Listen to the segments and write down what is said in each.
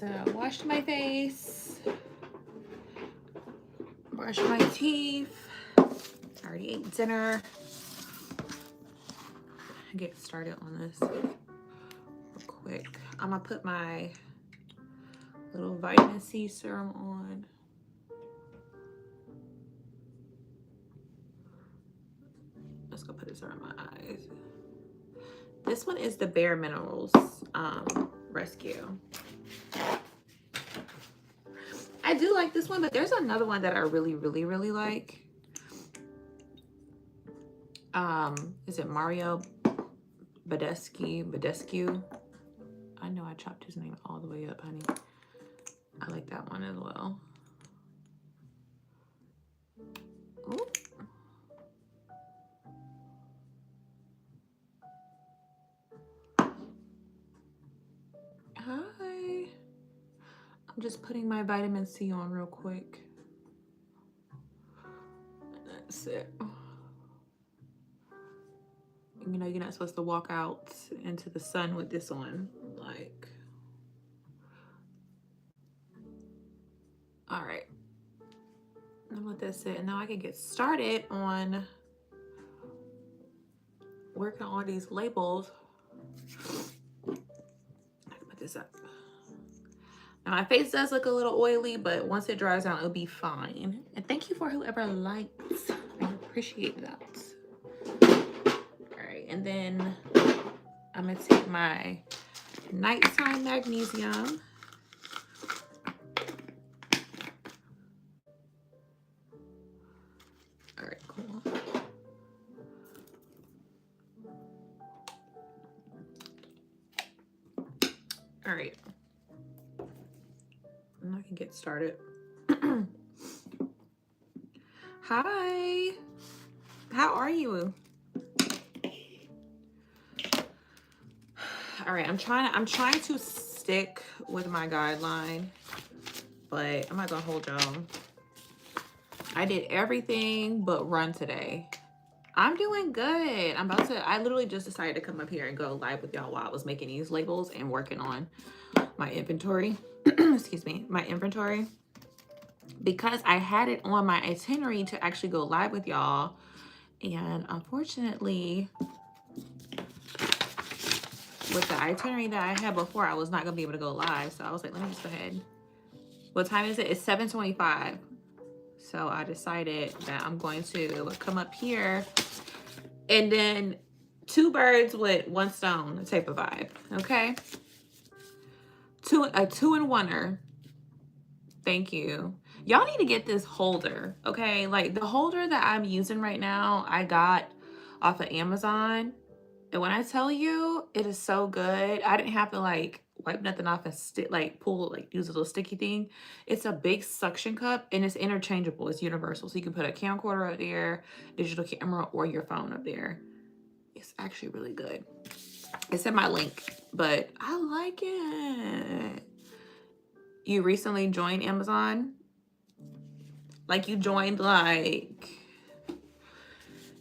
So washed my face, brushed my teeth, already ate dinner. Get started on this real quick. I'm gonna put my little vitamin C serum on. Let's go put this around my eyes. This one is the Bare Minerals Rescue. I do like this one, but there's another one that I really like. Is it Mario Badescu? I know I chopped his name all the way up, honey. I like that one as well. Ooh. Hi. I'm just putting my vitamin C on real quick. That's it. You know, you're not supposed to walk out into the sun with this on. Like, all right. I'm gonna let that sit, and now I can get started on working on these labels. I can put this up. Now my face does look a little oily, but once it dries out, it'll be fine. And thank you for whoever likes. I appreciate that. All right, and then I'm gonna take my nighttime magnesium. All right, cool. All right. And I can get started. Hi. How are you? All right, I'm trying to stick with my guideline, but I'm not gonna hold y'all. I did everything but run today. I'm doing good. I literally just decided to come up here and go live with y'all while I was making these labels and working on my inventory. Excuse me, my inventory. Because I had it on my itinerary to actually go live with y'all. And unfortunately, with the itinerary that I had before, I was not gonna be able to go live. So I was like, let me just go ahead. What time is it? It's 7:25. So I decided that I'm going to come up here and then 2 birds with 1 stone type of vibe. Okay. A two and oneer. Thank you. Y'all need to get this holder. Okay. Like the holder that I'm using right now, I got off of Amazon. And when I tell you, it is so good. I didn't have to like wipe nothing off and use a little sticky thing. It's a big suction cup and it's interchangeable. It's universal. So you can put a camcorder up there, digital camera, or your phone up there. It's actually really good. It's in my link, but I like it. You recently joined Amazon? Like you joined like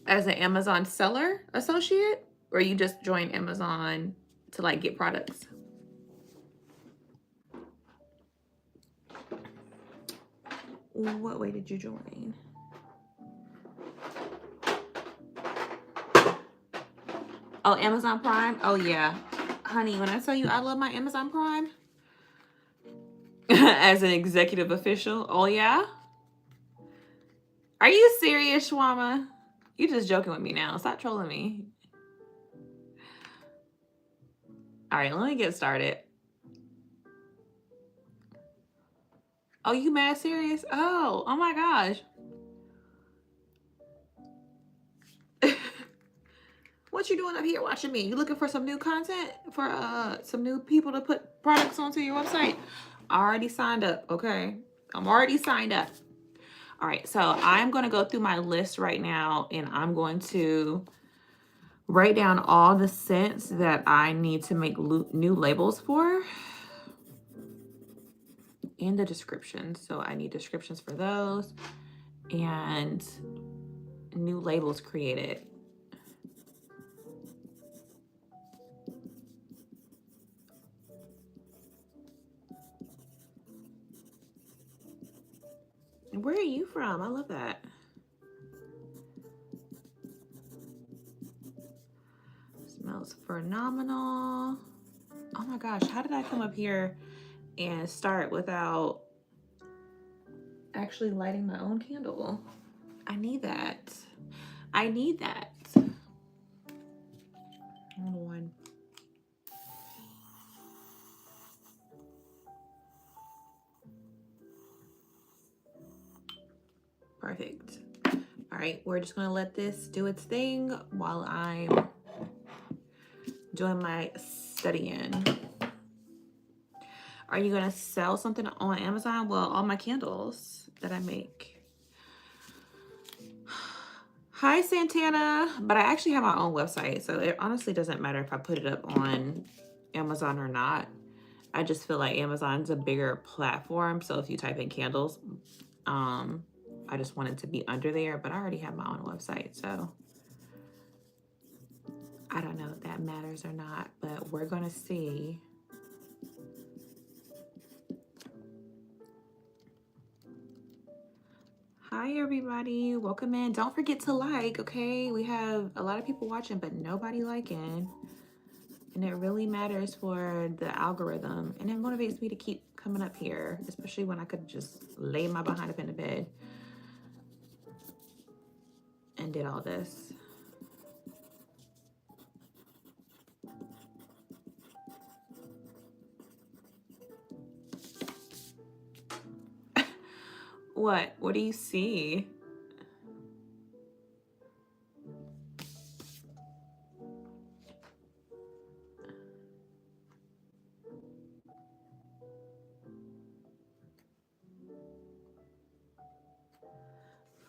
as an Amazon seller associate? Or you just joined Amazon to like get products? What way did you join? Oh, Amazon Prime? Oh yeah. Honey, when I tell you I love my Amazon Prime as an executive official, oh yeah? Are you serious, Shwama? You just joking with me now. Stop trolling me. All right, let me get started. Oh, you mad serious? Oh my gosh. What you doing up here watching me? You looking for some new content? For some new people to put products onto your website? I already signed up, okay? I'm already signed up. All right, so I'm going to go through my list right now and I'm going to write down all the scents that I need to make new labels for and the descriptions. So I need descriptions for those and new labels created. Where are you from? I love that. Smells phenomenal. Oh my gosh, how did I come up here and start without actually lighting my own candle? I need that. I need that. One. Perfect. All right, we're just gonna let this do its thing while I'm doing my studying. Are you gonna sell something on Amazon? Well, all my candles that I make. Hi, Santana. But I actually have my own website, so it honestly doesn't matter if I put it up on Amazon or not. I just feel like Amazon's a bigger platform, so if you type in candles, I just want it to be under there, but I already have my own website, so I don't know if that matters or not, but we're gonna see. Hi, everybody. Welcome in. Don't forget to like, okay? We have a lot of people watching, but nobody liking. And it really matters for the algorithm. And it motivates me to keep coming up here, especially when I could just lay my behind up in the bed and did all this. What? What do you see?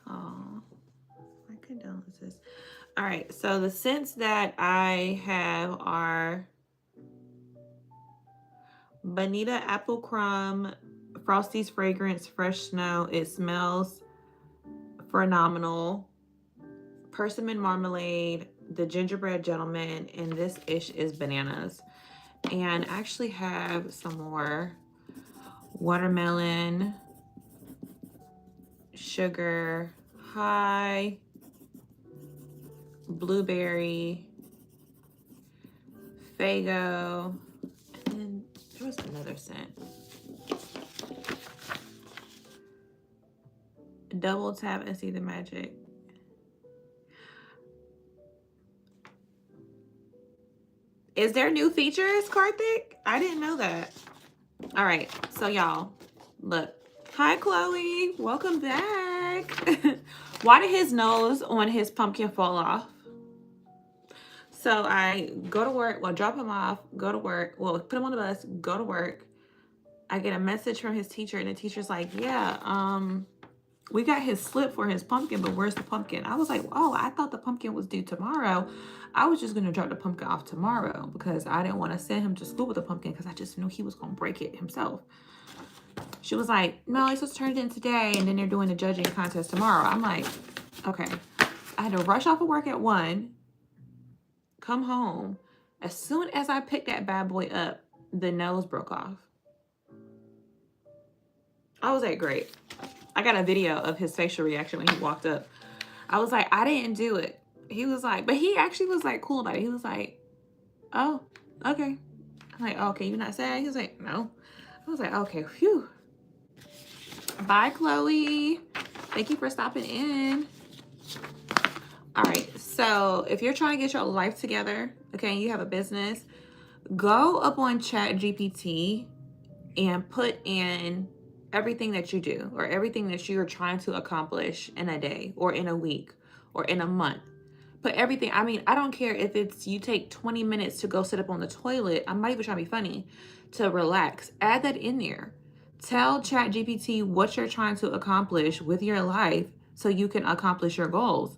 Oh, my condolences. All right, so the scents that I have are Bonita Apple Crumb, Frosty's Fragrance, Fresh Snow. It smells phenomenal. Persimmon Marmalade, the Gingerbread Gentleman, and this ish is Bananas. And I actually have some more watermelon, sugar, high, blueberry, Fago, and then there was another scent. Double tap and see the magic. Is there new features, Karthik? I didn't know that. All right, so y'all, look. Hi, Chloe. Welcome back. Why did his nose on his pumpkin fall off? So I go to work, well, drop him off, go to work, well, put him on the bus, go to work. I get a message from his teacher, and the teacher's like, yeah, we got his slip for his pumpkin, but where's the pumpkin? I was like, oh, I thought the pumpkin was due tomorrow. I was just going to drop the pumpkin off tomorrow because I didn't want to send him to school with the pumpkin because I just knew he was going to break it himself. She was like, no, he's supposed to turn it in today, and then they're doing the judging contest tomorrow. I'm like, okay. I had to rush off of work at 1, come home. As soon as I picked that bad boy up, the nose broke off. I was like, great. I got a video of his facial reaction when he walked up. I was like, I didn't do it. He was like, but he actually was like cool about it. He was like, oh, okay. I'm like, okay, you're not sad? He was like, no. I was like, okay, phew. Bye, Chloe. Thank you for stopping in. All right, so if you're trying to get your life together, okay, you have a business, go up on ChatGPT and put in everything that you do or everything that you're trying to accomplish in a day or in a week or in a month. Put everything. I mean, I don't care if it's you take 20 minutes to go sit up on the toilet. I'm not even trying to be funny, to relax. Add that in there. Tell ChatGPT what you're trying to accomplish with your life so you can accomplish your goals.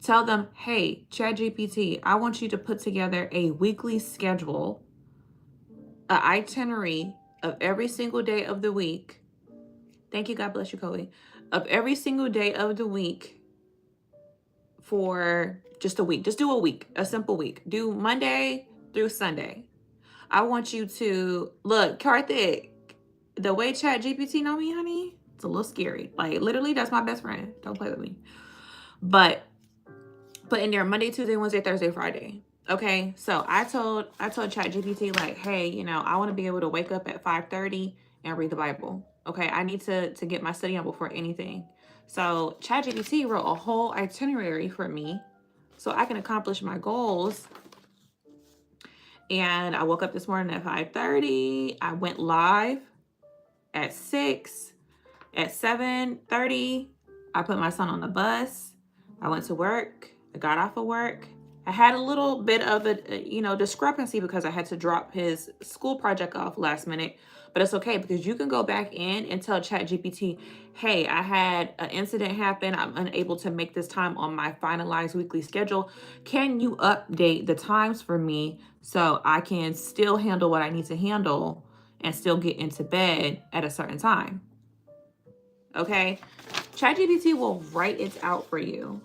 Tell them, hey, ChatGPT, I want you to put together a weekly schedule, an itinerary of every single day of the week. Thank you. God bless you, Chloe. Of every single day of the week for just a week. Just do a week, a simple week. Do Monday through Sunday. I want you to look, Karthik, the way ChatGPT know me, honey. It's a little scary. Like literally, that's my best friend. Don't play with me. But put in there Monday, Tuesday, Wednesday, Thursday, Friday. Okay, so I told ChatGPT like, hey, you know, I want to be able to wake up at 5:30 and read the Bible. Okay, I need to get my study on before anything. So ChatGPT wrote a whole itinerary for me so I can accomplish my goals. And I woke up this morning at 5:30. I went live at 6. At 7:30, I put my son on the bus. I went to work. I got off of work. I had a little bit of a discrepancy because I had to drop his school project off last minute. But it's okay because you can go back in and tell ChatGPT, hey, I had an incident happen. I'm unable to make this time on my finalized weekly schedule. Can you update the times for me so I can still handle what I need to handle and still get into bed at a certain time? Okay, ChatGPT will write it out for you.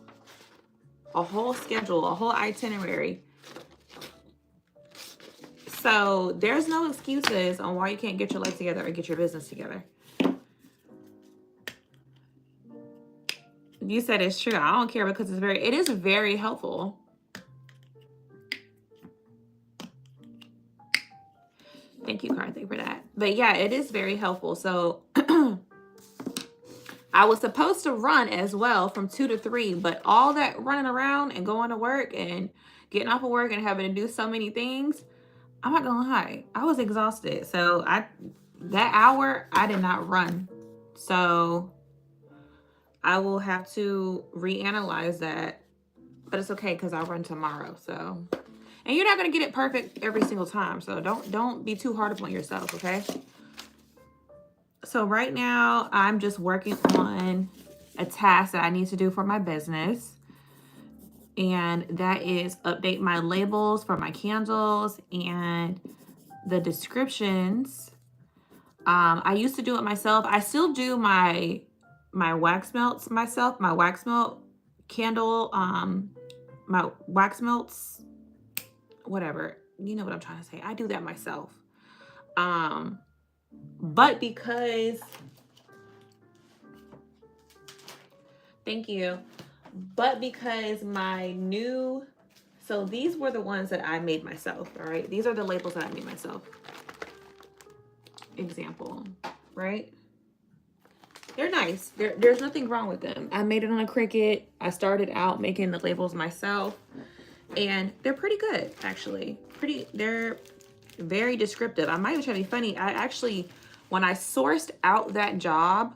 A whole schedule, a whole itinerary. So there's no excuses on why you can't get your life together or get your business together. You said it's true. I don't care because it is very helpful. Thank you, Karthik, for that. But yeah, it is very helpful. So I was supposed to run as well from 2 to 3, but all that running around and going to work and getting off of work and having to do so many things, I'm not gonna lie, I was exhausted. So that hour I did not run. So I will have to reanalyze that, but it's okay because I'll run tomorrow. So, and you're not gonna get it perfect every single time. So don't be too hard upon yourself, okay? So right now I'm just working on a task that I need to do for my business. And that is update my labels for my candles and the descriptions. I used to do it myself. I still do my wax melts myself, my wax melt candle, my wax melts, whatever. You know what I'm trying to say. I do that myself. But because, thank you. But because so these were the ones that I made myself, all right? These are the labels that I made myself. Example, right? They're nice. There's nothing wrong with them. I made it on a Cricut. I started out making the labels myself, and they're pretty good, actually. They're very descriptive. I might even try to be funny. When I sourced out that job,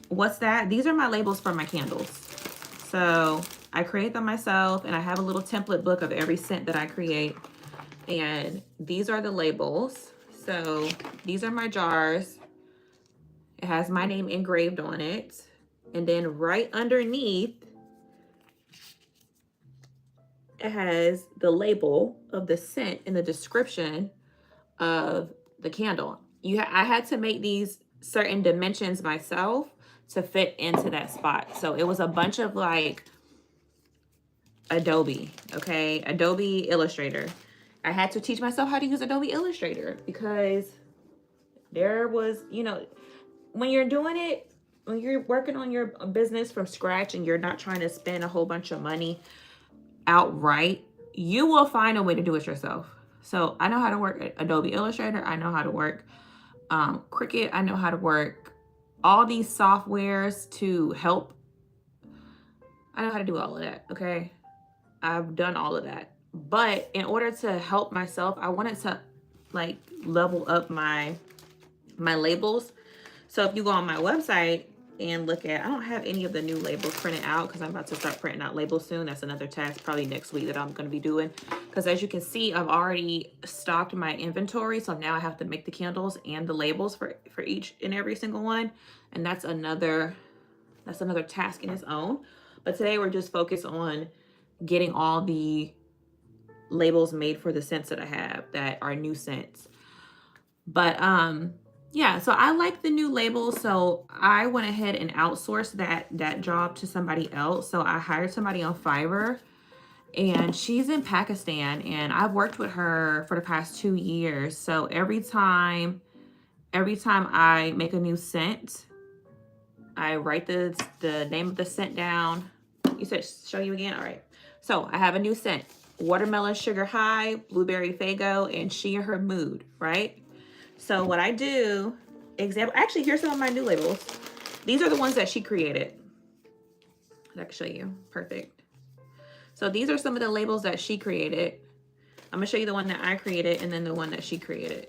what's that? These are my labels for my candles. So I create them myself, and I have a little template book of every scent that I create. And these are the labels. So these are my jars. It has my name engraved on it. And then right underneath, it has the label of the scent and the description of the candle. I had to make these certain dimensions myself to fit into that spot. So it was a bunch of like Adobe, okay? Adobe Illustrator. I had to teach myself how to use Adobe Illustrator because there was, when you're doing it, when you're working on your business from scratch and you're not trying to spend a whole bunch of money outright, you will find a way to do it yourself. So I know how to work Adobe Illustrator. I know how to work Cricut. I know how to work all these softwares to help. I know how to do all of that, okay? I've done all of that. But in order to help myself, I wanted to like level up my labels. So if you go on my website and look at, I don't have any of the new labels printed out because I'm about to start printing out labels soon. That's another task probably next week that I'm going to be doing. Because as you can see, I've already stocked my inventory. So now I have to make the candles and the labels for each and every single one. And that's another task in its own. But today we're just focused on getting all the labels made for the scents that I have that are new scents. But yeah, so I like the new labels. So I went ahead and outsourced that job to somebody else. So I hired somebody on Fiverr, and she's in Pakistan, and I've worked with her for the past 2 years. So every time I make a new scent, I write the name of the scent down. You said show you again? All right. So I have a new scent. Watermelon Sugar High, Blueberry Fago, and She and Her Mood, right? So what I do, example, actually, here's some of my new labels. These are the ones that she created. I can show you. Perfect. So these are some of the labels that she created. I'm gonna show you the one that I created and then the one that she created.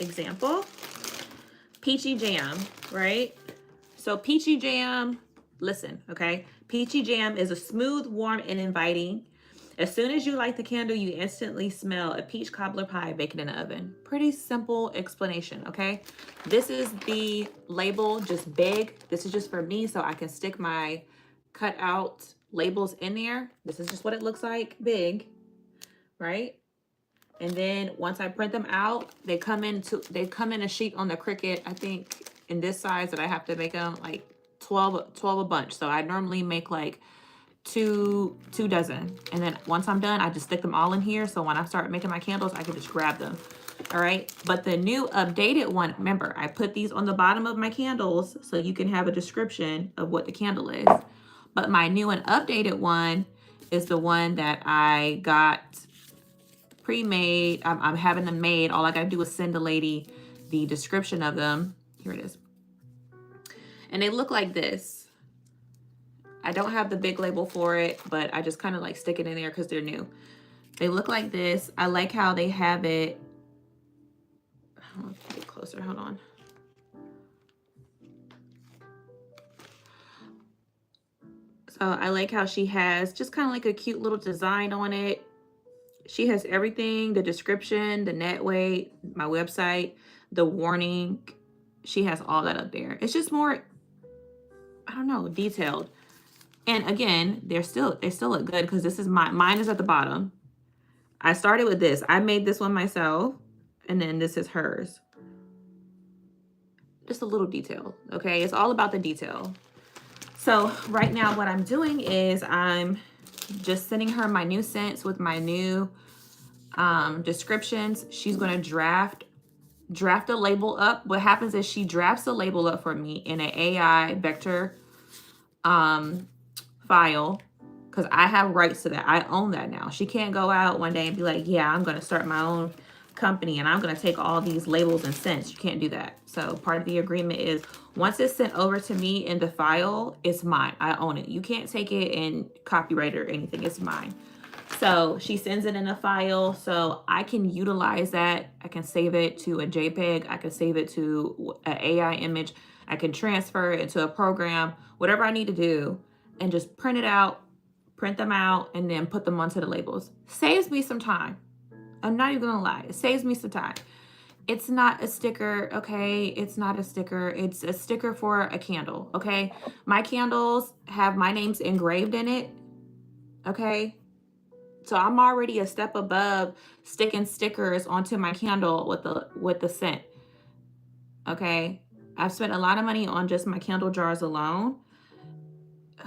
Example, Peachy Jam, right? So Peachy Jam, listen, okay? Peachy Jam is a smooth, warm, and inviting. As soon as you light the candle, you instantly smell a peach cobbler pie baked in the oven. Pretty simple explanation, okay? This is the label, just big. This is just for me so I can stick my cut out labels in there. This is just what it looks like, big, right? And then once I print them out, they come in a sheet on the Cricut, I think in this size that I have to make them like 12 a bunch. So I normally make like two dozen. And then once I'm done, I just stick them all in here. So when I start making my candles, I can just grab them. All right. But the new updated one, remember, I put these on the bottom of my candles so you can have a description of what the candle is. But my new and updated one is the one that I got pre-made. I'm having them made. All I gotta do is send the lady the description of them. Here it is. And they look like this. I don't have the big label for it, but I just kind of like stick it in there because they're new. They look like this. I like how they have it. I'll get closer, hold on. So I like how she has just kind of like a cute little design on it. She has everything, the description, the net weight, my website, the warning. She has all that up there. It's just more, I don't know, detailed. And again, they still look good because this is mine is at the bottom. I started with this. I made this one myself, and then this is hers. Just a little detail, okay? It's all about the detail. So right now what I'm doing is I'm just sending her my new scents with my new descriptions. She's gonna draft a label up. What happens is she drafts a label up for me in an AI vector file, because I have rights to that. I own that now. She can't go out one day and be like, yeah, I'm going to start my own company and I'm going to take all these labels and scents. You can't do that. So part of the agreement is once it's sent over to me in the file, it's mine. I own it. You can't take it and copyright it or anything. It's mine. So she sends it in a file so I can utilize that. I can save it to a JPEG. I can save it to an AI image. I can transfer it into a program, whatever I need to do, and just print it out, print them out, and then put them onto the labels. Saves me some time. I'm not even gonna lie. It saves me some time. It's not a sticker, okay? It's not a sticker. It's a sticker for a candle, okay? My candles have my names engraved in it, okay? So I'm already a step above sticking stickers onto my candle with the scent, okay? I've spent a lot of money on just my candle jars alone.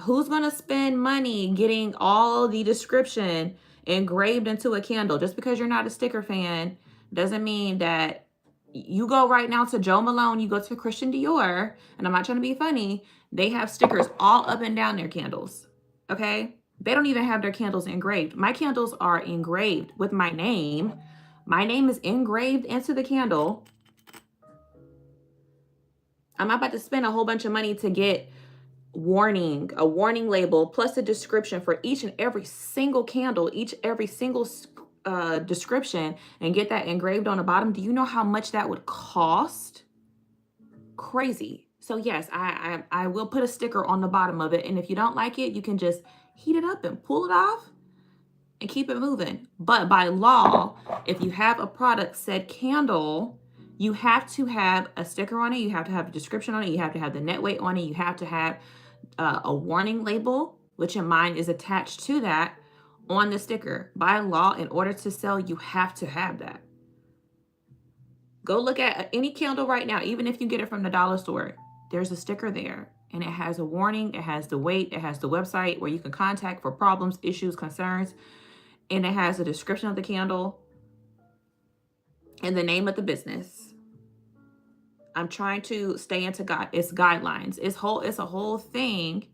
Who's gonna spend money getting all the description engraved into a candle? Just because you're not a sticker fan doesn't mean that you go right now to Joe Malone, you go to Christian Dior, and I'm not trying to be funny, they have stickers all up and down their candles, okay? They don't even have their candles engraved. My candles are engraved with my name. My name is engraved into the candle. I'm not about to spend a whole bunch of money to get a warning label, plus a description for each and every single candle, every single description, and get that engraved on the bottom. Do you know how much that would cost? Crazy. So yes, I will put a sticker on the bottom of it, and if you don't like it, you can just heat it up and pull it off and keep it moving. But by law, if you have a product said candle, you have to have a sticker on it, you have to have a description on it, you have to have the net weight on it, you have to have a warning label, which in mine is attached to that on the sticker. By law, in order to sell, you have to have that. Go look at any candle right now, even if you get it from the dollar store, there's a sticker there and it has a warning, it has the weight, it has the website where you can contact for problems, issues, concerns, and it has a description of the candle and the name of the business. I'm trying to stay into it's guidelines. It's a whole thing.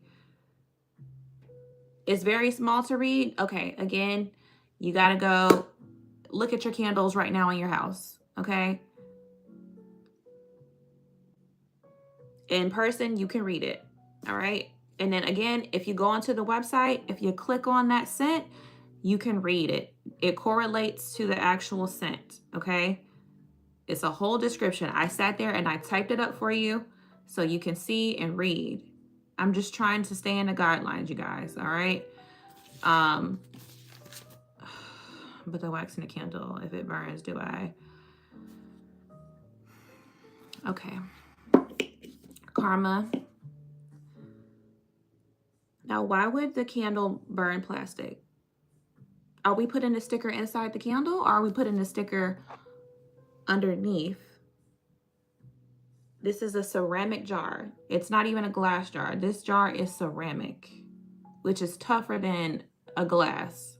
It's very small to read. Okay, again, you got to go look at your candles right now in your house, okay? In person, you can read it, all right? And then again, if you go onto the website, if you click on that scent, you can read it. It correlates to the actual scent, okay? It's a whole description. I sat there and I typed it up for you so you can see and read. I'm just trying to stay in the guidelines, you guys, all right? But the wax in the candle, if it burns, do I? Okay. Karma. Now, why would the candle burn plastic? Are we putting a sticker inside the candle or are we putting a sticker underneath? This is a ceramic jar. It's not even a glass jar. This jar is ceramic, which is tougher than a glass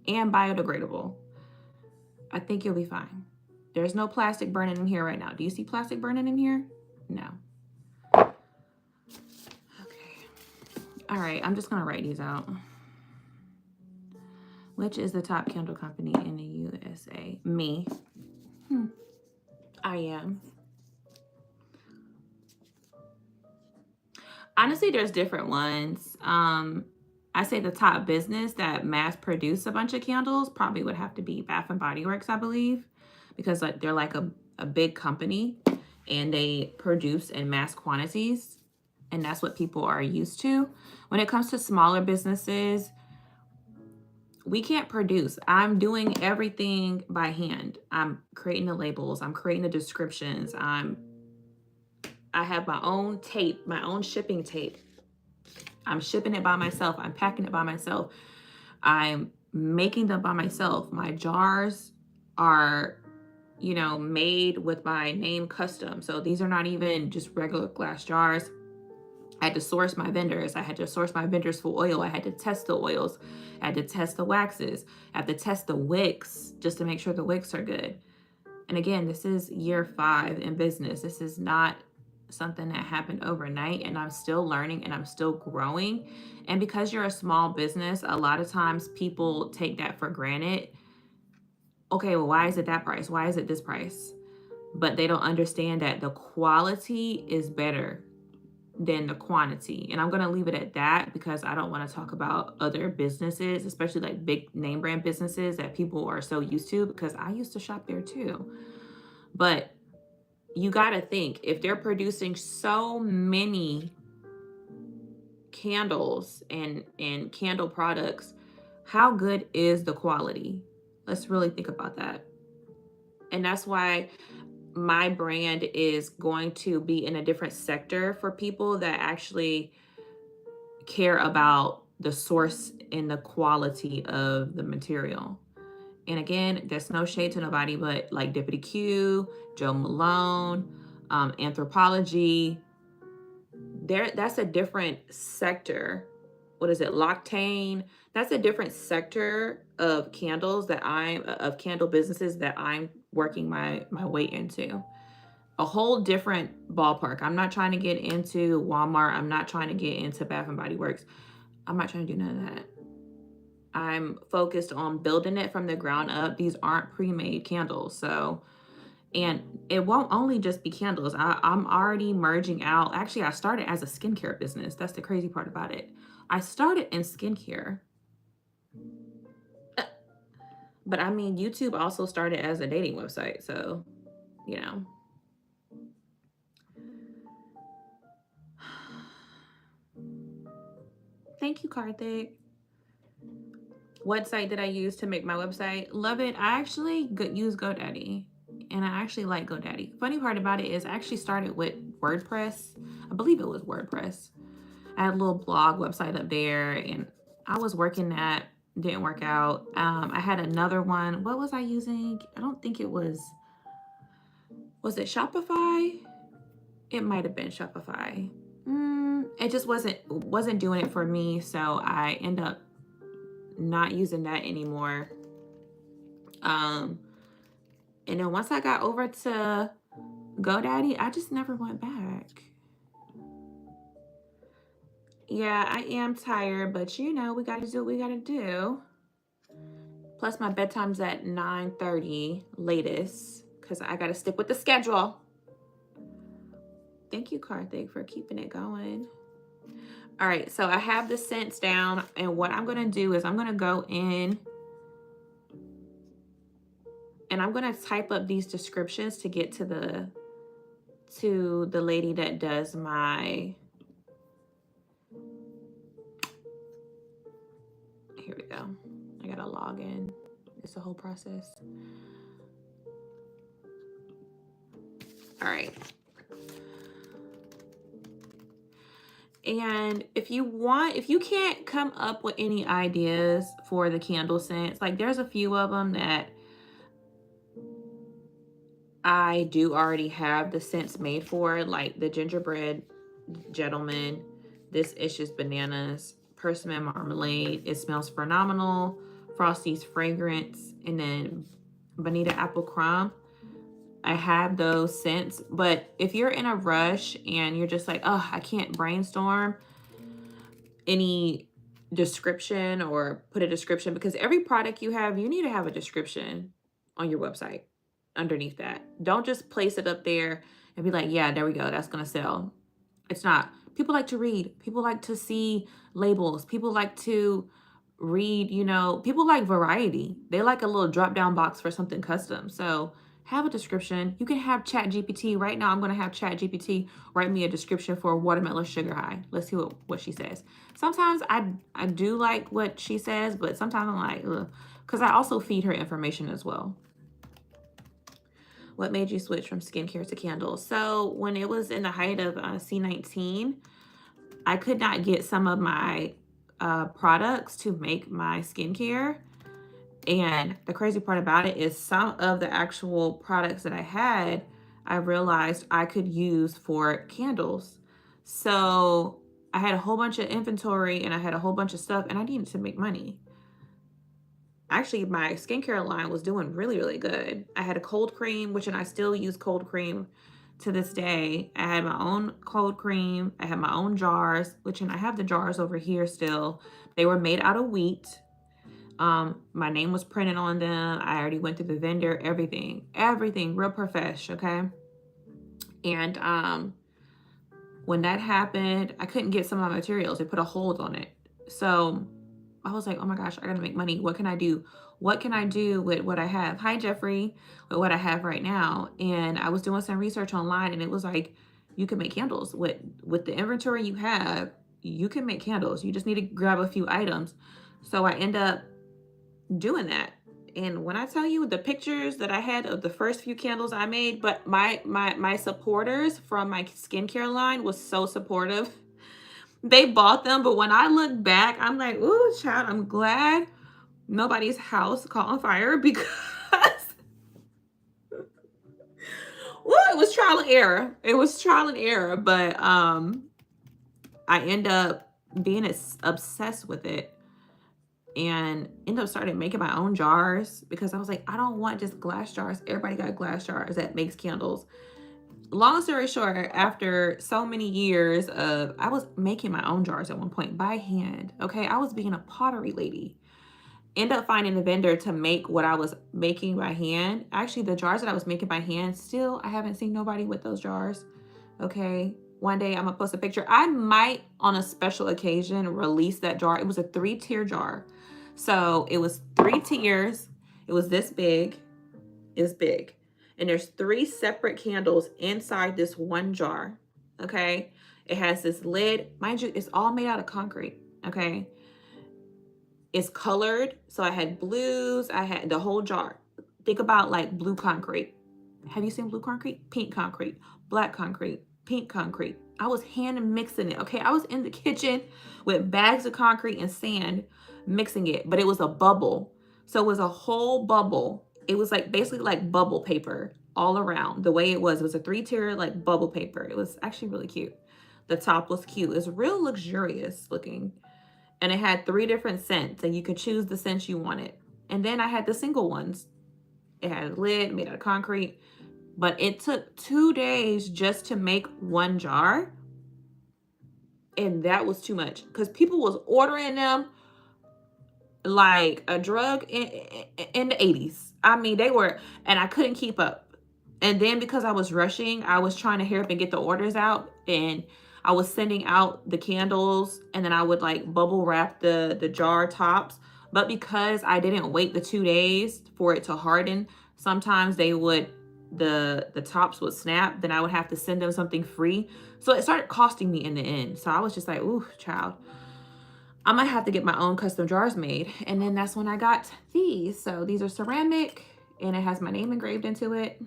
and biodegradable. I think you'll be fine. There's no plastic burning in here right now. Do you see plastic burning in here? No. Okay. All right, I'm just gonna write these out. Which is the top candle company in the USA? Me. I am. Honestly, there's different ones. I say the top business that mass produce a bunch of candles probably would have to be Bath and Body Works, I believe, because like they're like a big company and they produce in mass quantities, and that's what people are used to. When it comes to smaller businesses, we can't produce. I'm doing everything by hand. I'm creating the labels, I'm creating the descriptions, I have my own tape, my own shipping tape. I'm shipping it by myself. I'm packing it by myself. I'm making them by myself. My jars are, you know, made with my name custom. So these are not even just regular glass jars. I had to source my vendors. I had to source my vendors for oil. I had to test the oils. I had to test the waxes. I had to test the wicks just to make sure the wicks are good. And again, this is year 5 in business. This is not something that happened overnight, and I'm still learning and I'm still growing. And because you're a small business, a lot of times people take that for granted. Okay, well, why is it that price? Why is it this price? But they don't understand that the quality is better than the quantity. And I'm going to leave it at that because I don't want to talk about other businesses, especially like big name brand businesses that people are so used to, because I used to shop there too. But you got to think, if they're producing so many candles and candle products, how good is the quality? Let's really think about that. And that's why my brand is going to be in a different sector for people that actually care about the source and the quality of the material. And again, there's no shade to nobody, but like Deputy Q, Joe Malone, Anthropology, that's a different sector. What is it? Loctane. That's a different sector of candles of candle businesses that I'm working my way into. A whole different ballpark. I'm not trying to get into Walmart. I'm not trying to get into Bath and Body Works. I'm not trying to do none of that. I'm focused on building it from the ground up. These aren't pre-made candles. So, and it won't only just be candles. I'm already merging out. Actually, I started as a skincare business. That's the crazy part about it. I started in skincare. But I mean, YouTube also started as a dating website. So, you know. Thank you, Karthik. What site did I use to make my website? Love it. I actually use GoDaddy, and I actually like GoDaddy. Funny part about it is I actually started with WordPress. I believe it was WordPress. I had a little blog website up there, and I was working that. Didn't work out. I had another one. What was I using? I don't think it was it Shopify? It might have been Shopify. It just wasn't doing it for me, so I end up not using that anymore. And then once I got over to GoDaddy, I just never went back. Yeah, I am tired, but you know, we gotta do what we gotta do. Plus my bedtime's at 9:30 latest, because I gotta stick with the schedule. Thank you, Karthik, for keeping it going. All right, so I have the scents down, and what I'm gonna do is I'm gonna go in and I'm gonna type up these descriptions to get to the lady that does my, here we go. I gotta log in. It's a whole process. All right. And if you can't come up with any ideas for the candle scents, like there's a few of them that I do already have the scents made for, like the gingerbread gentleman, this ish is bananas, persimmon marmalade, it smells phenomenal, Frosty's fragrance, and then bonita apple crumb. I have those scents, but if you're in a rush and you're just like, oh, I can't brainstorm any description or put a description, because every product you have, you need to have a description on your website underneath that. Don't just place it up there and be like, yeah, there we go, that's gonna sell. It's not. People like to read. People like to see labels. People like to read, you know, people like variety. They like a little drop down box for something custom. So have a description. You can have Chat GPT. Right now, I'm going to have Chat GPT write me a description for watermelon sugar high. Let's see what she says. Sometimes I do like what she says, but sometimes I'm like, ugh, because I also feed her information as well. What made you switch from skincare to candles? So when it was in the height of C19, I could not get some of my products to make my skincare. And the crazy part about it is some of the actual products that I had, I realized I could use for candles. So I had a whole bunch of inventory and I had a whole bunch of stuff and I needed to make money. Actually, my skincare line was doing really, really good. I had a cold cream, which, and I still use cold cream to this day. I had my own cold cream. I had my own jars, which, and I have the jars over here still. They were made out of wheat. My name was printed on them. I already went through the vendor, everything real profesh, okay? And when that happened, I couldn't get some of my materials. They put a hold on it. So I was like, oh my gosh, I gotta make money. What can I do? What can I do with what I have? Hi, Jeffrey, with what I have right now. And I was doing some research online and it was like, you can make candles with the inventory you have. You can make candles. You just need to grab a few items. So I end up doing that. And when I tell you the pictures that I had of the first few candles I made, but my supporters from my skincare line was so supportive. They bought them, but when I look back, I'm like, ooh, child, I'm glad nobody's house caught on fire because well, it was trial and error. It was trial and error, but I end up being obsessed with it and end up started making my own jars because I was like, I don't want just glass jars. Everybody got glass jars that makes candles. Long story short, after so many years of, I was making my own jars at one point by hand. Okay, I was being a pottery lady. End up finding a vendor to make what I was making by hand. Actually, the jars that I was making by hand, still, I haven't seen nobody with those jars. Okay, one day I'm gonna post a picture. I might, on a special occasion, release that jar. It was a 3-tier jar. So it was 3 tiers. It was this big. It's big. And there's 3 separate candles inside this one jar. Okay. It has this lid. Mind you, it's all made out of concrete. Okay. It's colored. So I had blues. I had the whole jar. Think about like blue concrete. Have you seen blue concrete? Pink concrete, black concrete, pink concrete. I was hand mixing it. Okay. I was in the kitchen with bags of concrete and sand mixing it, but it was a bubble. So it was a whole bubble. It was like basically like bubble paper all around. The way it was a 3-tier like bubble paper. It was actually really cute. The top was cute. It's real luxurious looking. And it had 3 different scents and you could choose the scents you wanted. And then I had the single ones. It had a lid made out of concrete. but it took 2 days just to make one jar, and that was too much because people was ordering them like a drug in the 80s. I mean, they were, and I couldn't keep up. And then because I was rushing, I was trying to hurry up and get the orders out, and I was sending out the candles, and then I would like bubble wrap the jar tops. But because I didn't wait the 2 days for it to harden, sometimes they would the tops would snap, then I would have to send them something free. So it started costing me in the end. So I was just like, ooh, child, I might have to get my own custom jars made. And then that's when I got these. So these are ceramic and it has my name engraved into it.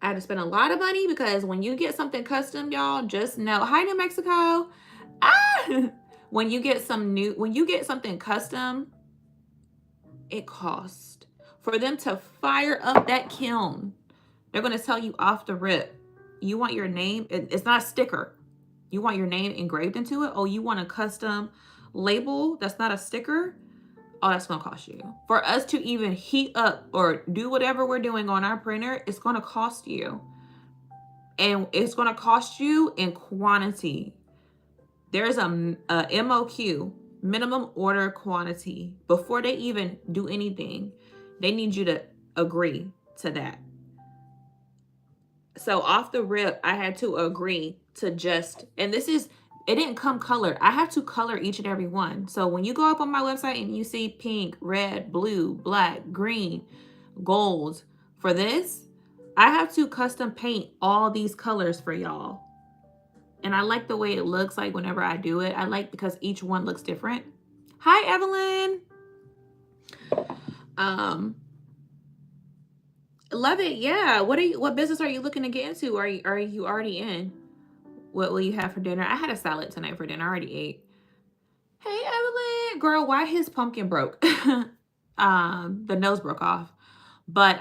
I had to spend a lot of money because when you get something custom, y'all, just know, hi, New Mexico. Ah! When you get something custom, it costs. For them to fire up that kiln, they're going to tell you off the rip, you want your name, it's not a sticker. You want your name engraved into it? Oh, you want a custom label that's not a sticker? Oh, that's gonna cost you. For us to even heat up or do whatever we're doing on our printer, it's gonna cost you. And it's gonna cost you in quantity. There's a MOQ, minimum order quantity. Before they even do anything, they need you to agree to that. So off the rip, I had to agree to just, and this is, it didn't come colored. I have to color each and every one. So when you go up on my website and you see pink, red, blue, black, green, gold, for this, I have to custom paint all these colors for y'all. And I like the way it looks like whenever I do it. I like because each one looks different. Hi, Evelyn. Love it. Yeah. What business are you looking to get into? Are you already in? What will you have for dinner? I had a salad tonight for dinner. I already ate. Hey, Evelyn. Girl, why his pumpkin broke? The nose broke off. But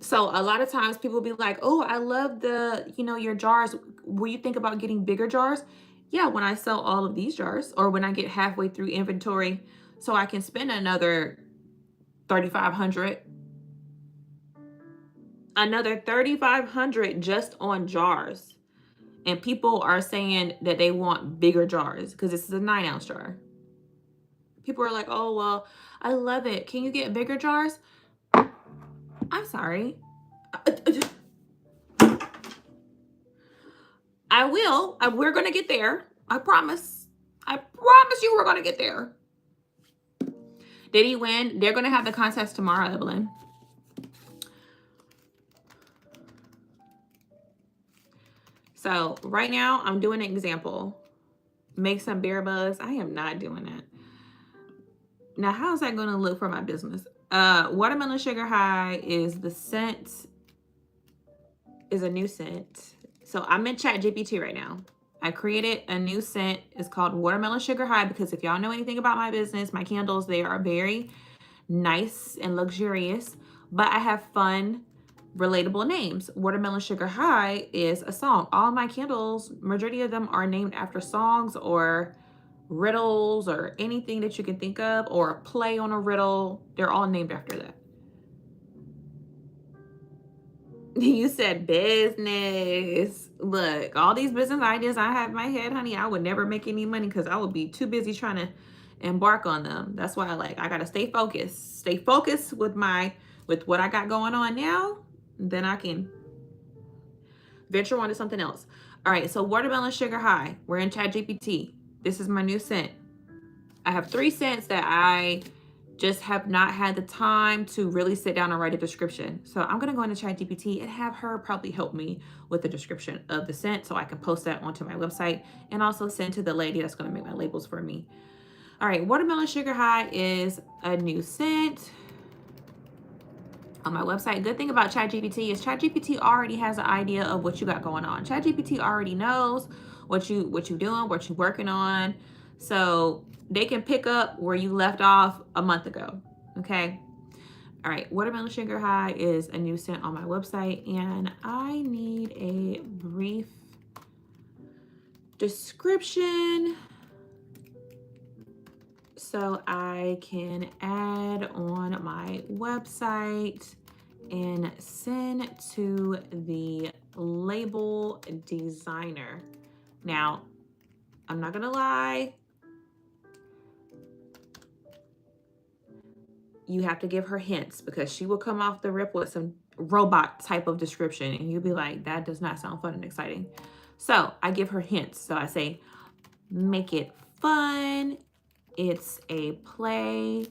so a lot of times people be like, oh, I love your jars. Will you think about getting bigger jars? Yeah, when I sell all of these jars or when I get halfway through inventory so I can spend another $3,500. Another $3,500 just on jars. And people are saying that they want bigger jars because this is a 9-ounce jar. People are like, oh, well, I love it. Can you get bigger jars? I'm sorry. I will. We're going to get there. I promise. I promise you we're going to get there. Did he win? They're going to have the contest tomorrow, Evelyn. So right now I'm doing an example. Make some beer buzz. I am not doing that. Now, how is that going to look for my business? Watermelon Sugar High is the scent, is a new scent. So I'm in ChatGPT right now. I created a new scent. It's called Watermelon Sugar High because if y'all know anything about my business, my candles, they are very nice and luxurious, but I have fun, relatable names. Watermelon Sugar High is a song. All my candles, majority of them are named after songs or riddles or anything that you can think of, or a play on a riddle. They're all named after that. You said business. Look, all these business ideas I have in my head, honey, I would never make any money because I would be too busy trying to embark on them. That's why I gotta stay focused. Stay focused with what I got going on now. Then I can venture on to something else. All right, so Watermelon Sugar High. We're in ChatGPT. This is my new scent. I have 3 scents that I just have not had the time to really sit down and write a description. So I'm gonna go into ChatGPT and have her probably help me with the description of the scent so I can post that onto my website and also send to the lady that's gonna make my labels for me. All right, Watermelon Sugar High is a new scent on my website. Good thing about ChatGPT is ChatGPT already has an idea of what you got going on. ChatGPT already knows what you doing, what you working on. So they can pick up where you left off a month ago. Okay. All right. Watermelon Sugar High is a new scent on my website, and I need a brief description. so I can add on my website and send to the label designer. Now, I'm not gonna lie, you have to give her hints because she will come off the rip with some robot type of description and you'll be like, that does not sound fun and exciting. So I give her hints. So I say, make it fun. It's a play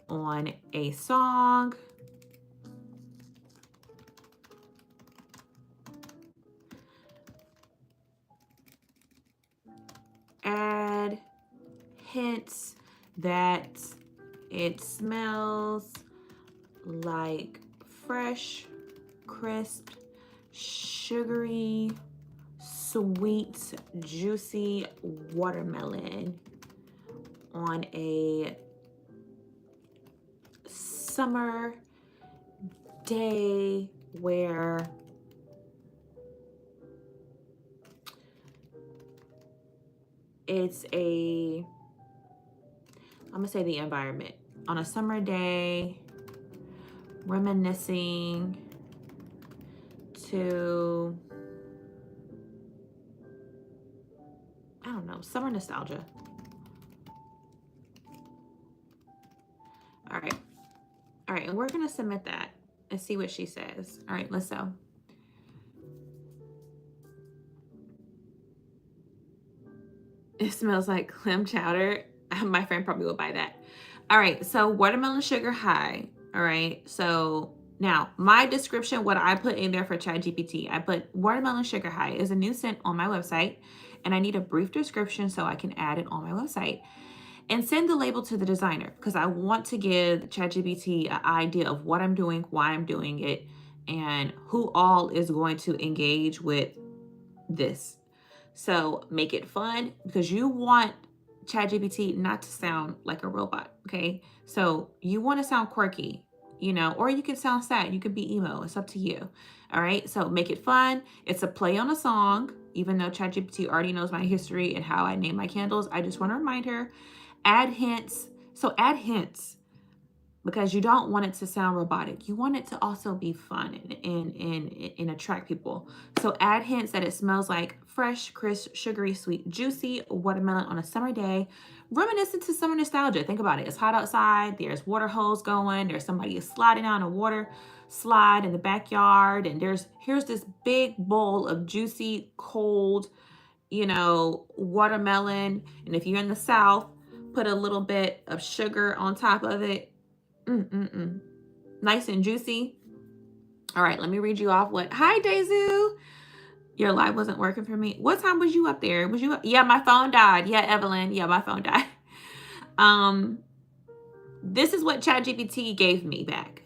on a song. Add hints that it smells like fresh, crisp, sugary, sweet, juicy watermelon on a summer day where it's I'm gonna say the environment. On a summer day, reminiscing to, I don't know, summer nostalgia. All right. All right, and we're gonna submit that and see what she says. All right, let's go. It smells like clam chowder. My friend probably will buy that. All right, so watermelon sugar high. All right, so now my description, what I put in there for ChatGPT, I put watermelon sugar high is a new scent on my website, and I need a brief description so I can add it on my website and send the label to the designer because I want to give ChatGPT an idea of what I'm doing, why I'm doing it, and who all is going to engage with this. So make it fun because you want ChatGPT not to sound like a robot, okay? So you want to sound quirky, you know, or you can sound sad. You could be emo. It's up to you. All right. So make it fun. It's a play on a song, even though ChatGPT already knows my history and how I name my candles. I just want to remind her, add hints. So add hints because you don't want it to sound robotic. You want it to also be fun and attract people. So add hints that it smells like fresh, crisp, sugary, sweet, juicy watermelon on a summer day, reminiscent to summer nostalgia. Think about it. It's hot outside. There's water hose going. There's somebody sliding down a water slide in the backyard. And here's this big bowl of juicy, cold, you know, watermelon. And if you're in the South, put a little bit of sugar on top of it. Nice and juicy. All right, let me read you off what. Hi, Dazu. Your live wasn't working for me. What time was you up there? Was you up? Yeah, my phone died. Yeah, Evelyn. Yeah, my phone died. This is what ChatGPT gave me back.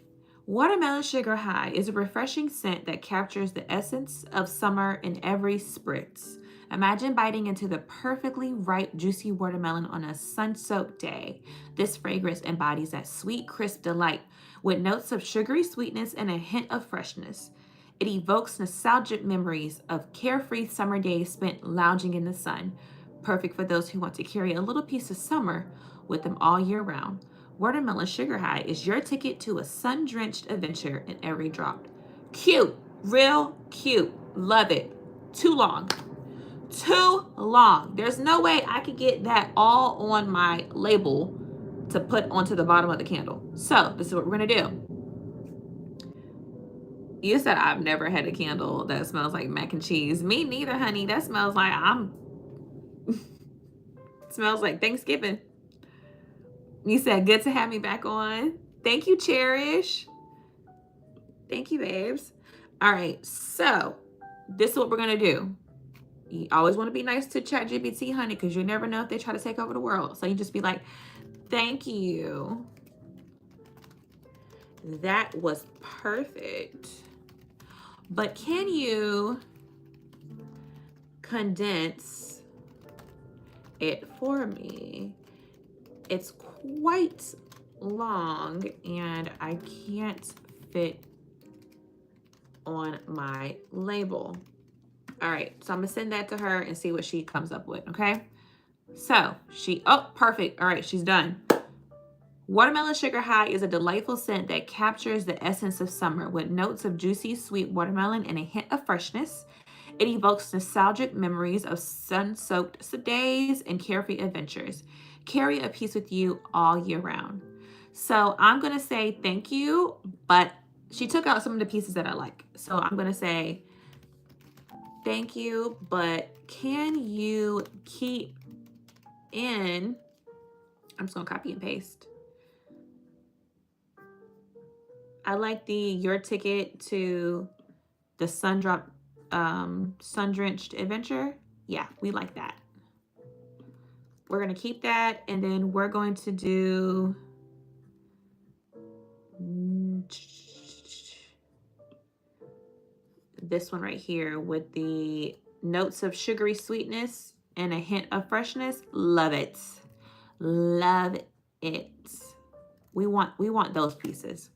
Watermelon sugar high is a refreshing scent that captures the essence of summer in every spritz. Imagine biting into the perfectly ripe, juicy watermelon on a sun-soaked day. This fragrance embodies that sweet, crisp delight with notes of sugary sweetness and a hint of freshness. It evokes nostalgic memories of carefree summer days spent lounging in the sun, perfect for those who want to carry a little piece of summer with them all year round. Watermelon Sugar High is your ticket to a sun-drenched adventure in every drop. Cute, real cute, love it. Too long. Too long. There's no way I could get that all on my label to put onto the bottom of the candle. So this is what we're gonna do. You said I've never had a candle that smells like mac and cheese. Me neither, honey. That smells like smells like Thanksgiving. You said good to have me back on. Thank you, Cherish. Thank you, babes. All right, so this is what we're gonna do. You always want to be nice to ChatGPT, honey, because you never know if they try to take over the world. So you just be like, thank you. That was perfect. But can you condense it for me? It's quite long and I can't fit on my label. All right, so I'm gonna send that to her and see what she comes up with, okay? So oh, perfect. All right, she's done. Watermelon Sugar High is a delightful scent that captures the essence of summer with notes of juicy, sweet watermelon and a hint of freshness. It evokes nostalgic memories of sun-soaked days and carefree adventures. Carry a piece with you all year round. So I'm going to say thank you, but she took out some of the pieces that I like. So I'm going to say thank you, but can you keep in, I'm just going to copy and paste. I like your ticket to the sun-drenched adventure. Yeah, we like that. We're going to keep that, and then we're going to do this one right here with the notes of sugary sweetness and a hint of freshness. Love it. Love it. We want those pieces.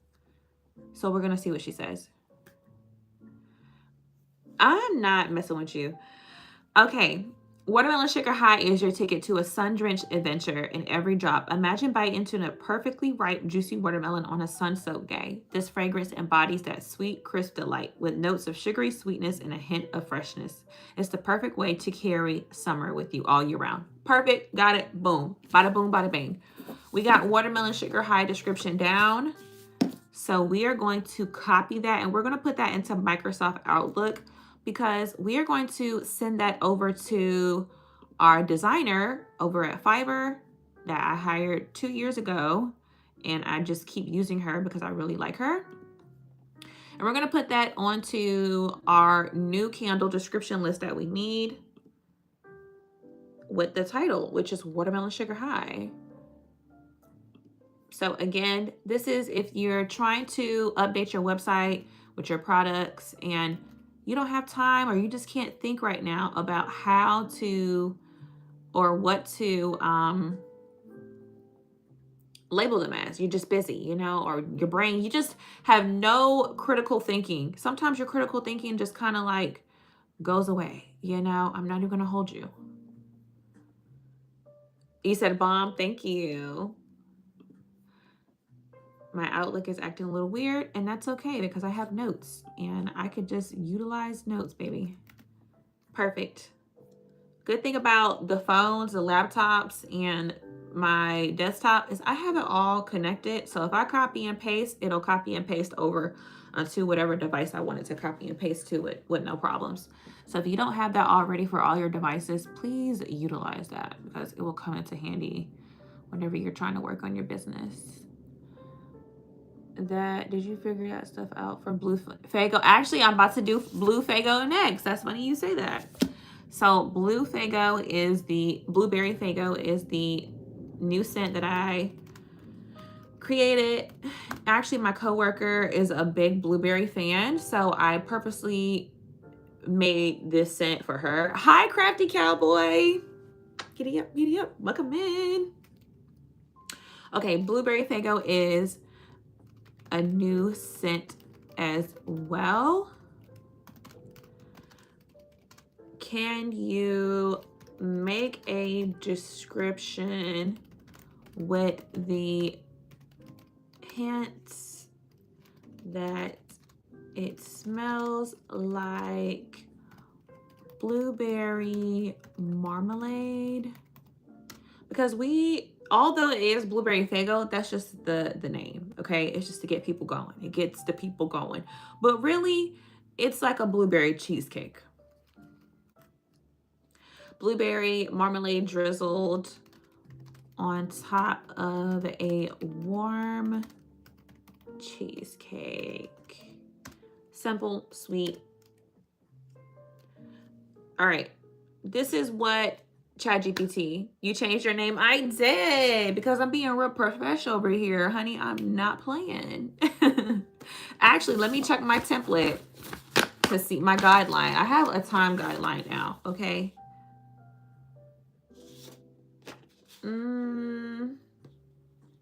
So we're going to see what she says. I'm not messing with you. Okay. Watermelon Sugar High is your ticket to a sun-drenched adventure in every drop. Imagine biting into a perfectly ripe, juicy watermelon on a sun-soaked day. This fragrance embodies that sweet, crisp delight with notes of sugary sweetness and a hint of freshness. It's the perfect way to carry summer with you all year round. Perfect. Got it. Boom. Bada boom, bada bang. We got Watermelon Sugar High description down. So we are going to copy that, and we're going to put that into Microsoft Outlook, because we are going to send that over to our designer over at Fiverr that I hired 2 years ago. And I just keep using her because I really like her. And we're going to put that onto our new candle description list that we need with the title, which is Watermelon Sugar High. So again, this is if you're trying to update your website with your products and you don't have time, or you just can't think right now about how to or what to label them as. You're just busy, you know, or your brain, you just have no critical thinking. Sometimes your critical thinking just kind of like goes away, you know. I'm not even going to hold you. You said bomb. Thank you. My Outlook is acting a little weird, and that's okay because I have notes and I could just utilize notes, baby. Perfect. Good thing about the phones, the laptops, and my desktop is I have it all connected. So if I copy and paste, it'll copy and paste over onto whatever device I wanted to copy and paste to it with no problems. So if you don't have that already for all your devices, please utilize that because it will come into handy whenever you're trying to work on your business. Did you figure that stuff out for Blue Fago? Actually, I'm about to do Blue Fago next. That's funny you say that. So Blue Fago is the Blueberry Fago is the new scent that I created. Actually, my coworker is a big blueberry fan, so I purposely made this scent for her. Hi, Crafty Cowboy. Giddy up, welcome in. Okay, Blueberry Fago is a new scent as well. Can you make a description with the hints that it smells like blueberry marmalade? Because although it is Blueberry Fago, that's just the name, okay? It's just to get people going. It gets the people going. But really, it's like a blueberry cheesecake. Blueberry marmalade drizzled on top of a warm cheesecake. Simple, sweet. All right. This is what ChatGPT, you changed your name. I did, because I'm being real professional over here, honey. I'm not playing. Actually, let me check my template to see my guideline. I have a time guideline now, okay? And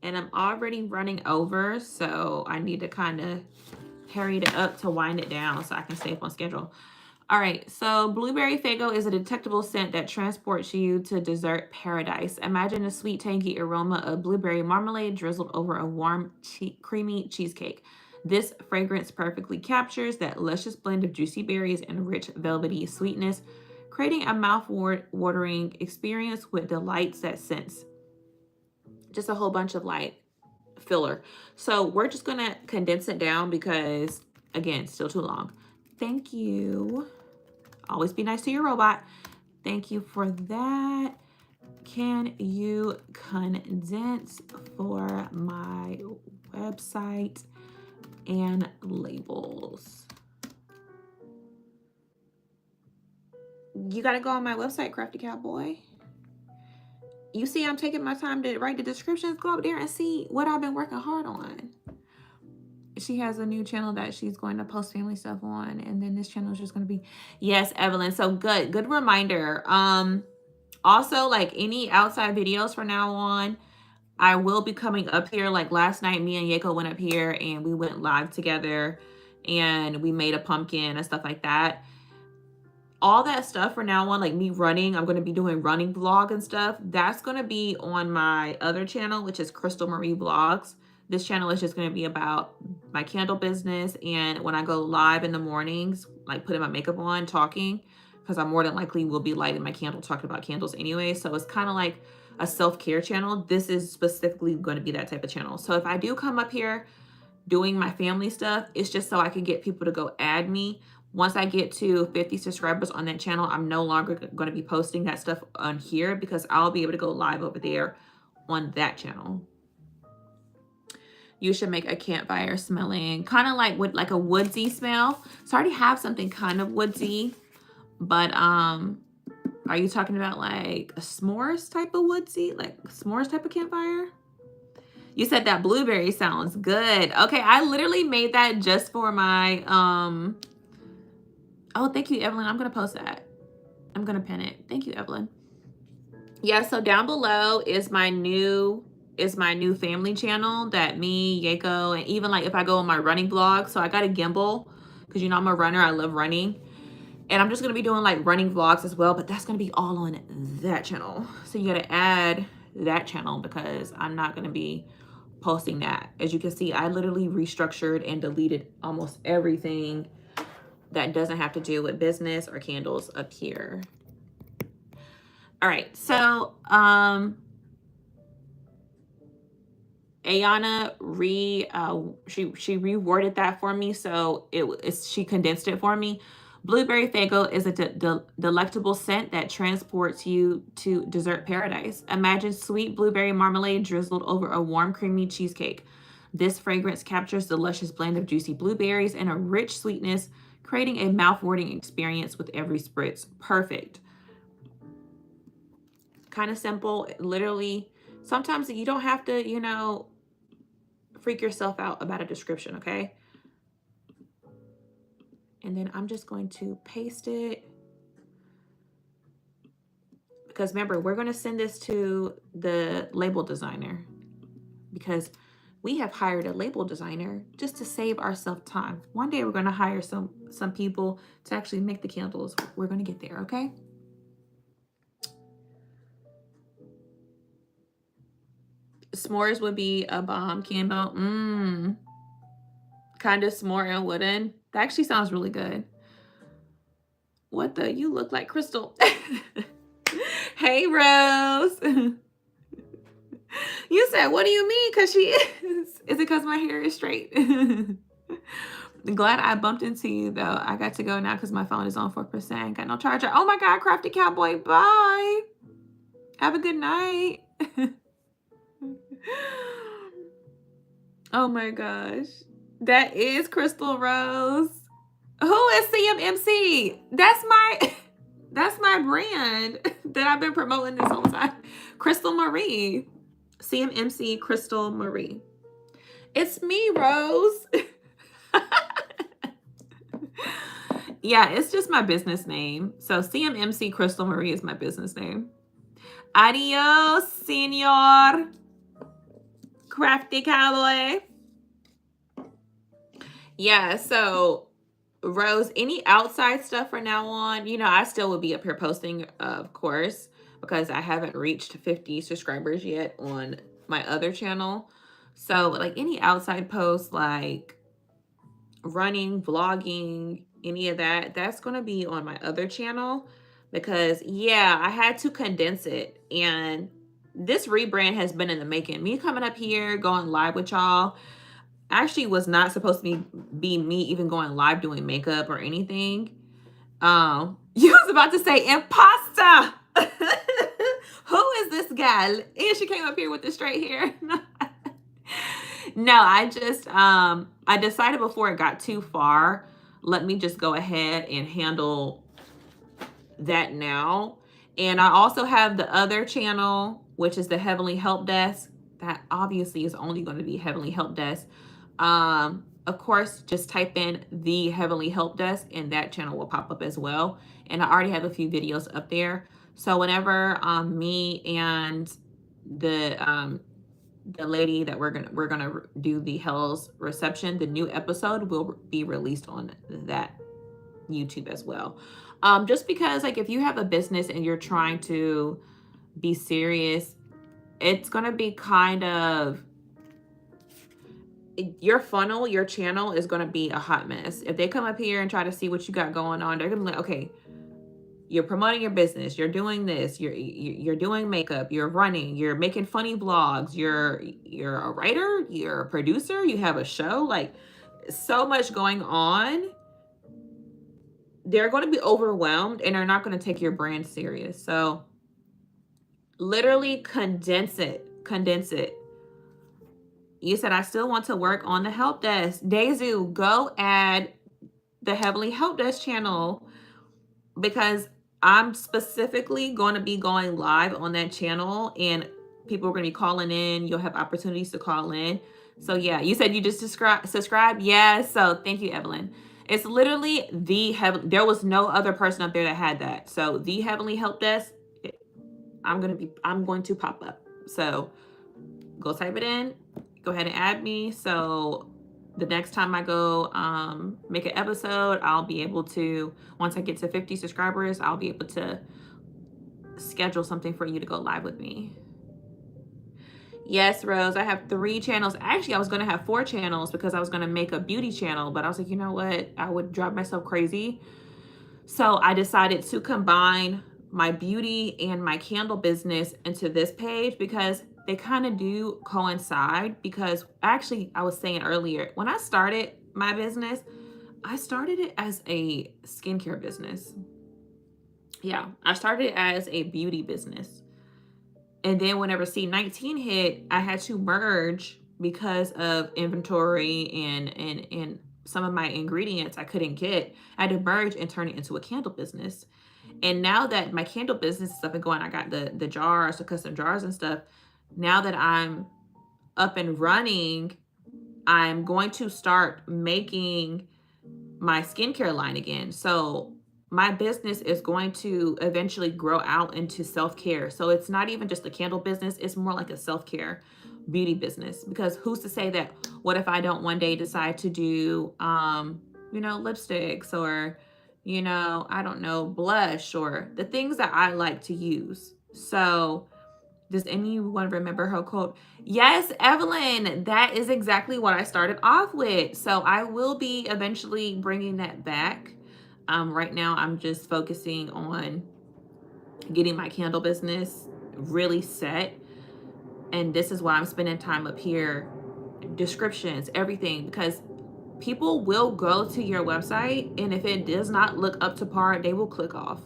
I'm already running over, so I need to kind of hurry it up to wind it down so I can stay up on schedule. All right, so blueberry fago is a detectable scent that transports you to dessert paradise. Imagine a sweet, tangy aroma of blueberry marmalade drizzled over a warm, creamy cheesecake. This fragrance perfectly captures that luscious blend of juicy berries and rich, velvety sweetness, creating a mouth-watering experience with delights that sense. Just a whole bunch of like filler. So we're just gonna condense it down because, again, still too long. Thank you. Always be nice to your robot. Thank you for that. Can you condense for my website and labels? You got to go on my website, Crafty Cowboy. You see, I'm taking my time to write the descriptions. Go up there and see what I've been working hard on. She has a new channel that she's going to post family stuff on, and then this channel is just going to be, yes, Evelyn. So good reminder. Also, like any outside videos from now on, I will be coming up here. Like last night, me and Yeko went up here and we went live together and we made a pumpkin and stuff like that. All that stuff from now on, like me running, I'm going to be doing running vlog and stuff. That's going to be on my other channel, which is Crystal Marie Vlogs. This channel is just going to be about my candle business. And when I go live in the mornings, like putting my makeup on, talking, because I more than likely will be lighting my candle, talking about candles anyway. So it's kind of like a self-care channel. This is specifically going to be that type of channel. So if I do come up here doing my family stuff, it's just so I can get people to go add me. Once I get to 50 subscribers on that channel, I'm no longer going to be posting that stuff on here because I'll be able to go live over there on that channel. You should make a campfire smelling kind of like with like a woodsy smell. So I already have something kind of woodsy, but are you talking about like a s'mores type of woodsy, like s'mores type of campfire? You said that blueberry sounds good. Okay, I literally made that just for my oh, thank you, Evelyn. I'm gonna post that. I'm gonna pin it. Thank you, Evelyn. Yeah, so down below is my new family channel that me, Yeko, and even like if I go on my running vlog. So I got a gimbal because you know I'm a runner. I love running. And I'm just gonna be doing like running vlogs as well, but that's gonna be all on that channel. So you gotta add that channel because I'm not gonna be posting that. As you can see, I literally restructured and deleted almost everything that doesn't have to do with business or candles up here. All right, so Ayana she reworded that for me, so she condensed it for me. Blueberry fago is a delectable scent that transports you to dessert paradise. Imagine sweet blueberry marmalade drizzled over a warm, creamy cheesecake. This fragrance captures the luscious blend of juicy blueberries and a rich sweetness, creating a mouth-watering experience with every spritz. Perfect. Kind of simple. Literally, sometimes you don't have to, you know, freak yourself out about a description, okay? And then I'm just going to paste it. Because remember, we're going to send this to the label designer because we have hired a label designer just to save ourselves time. One day we're going to hire some people to actually make the candles. We're going to get there, okay? S'mores would be a bomb candle. Kind of s'more and wooden. That actually sounds really good. What the? You look like Crystal. Hey, Rose. You said, what do you mean? Because she is. Is it because my hair is straight? Glad I bumped into you, though. I got to go now because my phone is on 4%. Got no charger. Oh, my God, Crafty Cowboy. Bye. Have a good night. Oh, my gosh. That is Crystal Rose. Who is CMMC? That's my brand that I've been promoting this whole time. Crystal Marie. CMMC Crystal Marie. It's me, Rose. Yeah, it's just my business name. So CMMC Crystal Marie is my business name. Adios, senor. Crafty Cowboy. Yeah, so Rose, any outside stuff from now on, I still would be up here posting, of course, because I haven't reached 50 subscribers yet on my other channel. So, like any outside posts, like running, vlogging, any of that, that's going to be on my other channel because, yeah, I had to condense it. And this rebrand has been in the making. Me coming up here, going live with y'all, actually was not supposed to be me even going live doing makeup or anything. You was about to say imposter. Who is this guy? And she came up here with the straight hair. No, I decided before it got too far, let me just go ahead and handle that now. And I also have the other channel, which is the Heavenly Help Desk. That obviously is only going to be Heavenly Help Desk. Of course, just type in the Heavenly Help Desk and that channel will pop up as well. And I already have a few videos up there. So whenever me and the lady that we're gonna do the Hell's Reception, the new episode will be released on that YouTube as well. Just because, like, if you have a business and you're trying to be serious, it's gonna be kind of, your funnel, your channel is gonna be a hot mess. If they come up here and try to see what you got going on, they're gonna be like, okay, you're promoting your business, you're doing this, you're doing makeup, you're running, you're making funny vlogs, you're a writer, you're a producer, you have a show, like so much going on. They're going to be overwhelmed and they're not going to take your brand serious. So literally condense it. You said, I still want to work on the help desk. Dazu, go add the Heavenly Help Desk channel because I'm specifically going to be going live on that channel and people are going to be calling in. You'll have opportunities to call in. So yeah, you said you just subscribe. Yeah. So thank you, Evelyn. It's literally there was no other person up there that had that. So the Heavenly Help Desk, I'm going to pop up. So go type it in, go ahead and add me. So the next time I go make an episode, I'll be able to, once I get to 50 subscribers, I'll be able to schedule something for you to go live with me. Yes, Rose, I have 3 channels. Actually, I was going to have 4 channels because I was going to make a beauty channel, but I was like, you know what? I would drive myself crazy. So I decided to combine my beauty and my candle business into this page because they kind of do coincide. Because actually, I was saying earlier, when I started my business, I started it as a skincare business. Yeah, I started it as a beauty business. And then whenever C19 hit, I had to merge because of inventory and some of my ingredients I couldn't get. I had to merge and turn it into a candle business. And now that my candle business is up and going, I got the jars, the custom jars and stuff. Now that I'm up and running, I'm going to start making my skincare line again. So my business is going to eventually grow out into self-care. So it's not even just a candle business, it's more like a self-care beauty business. Because who's to say that, what if I don't one day decide to do lipsticks or I don't know, blush or the things that I like to use. So does anyone remember her quote? Yes, Evelyn, that is exactly what I started off with. So I will be eventually bringing that back. Right now, I'm just focusing on getting my candle business really set. And this is why I'm spending time up here, descriptions, everything, because people will go to your website. And if it does not look up to par, they will click off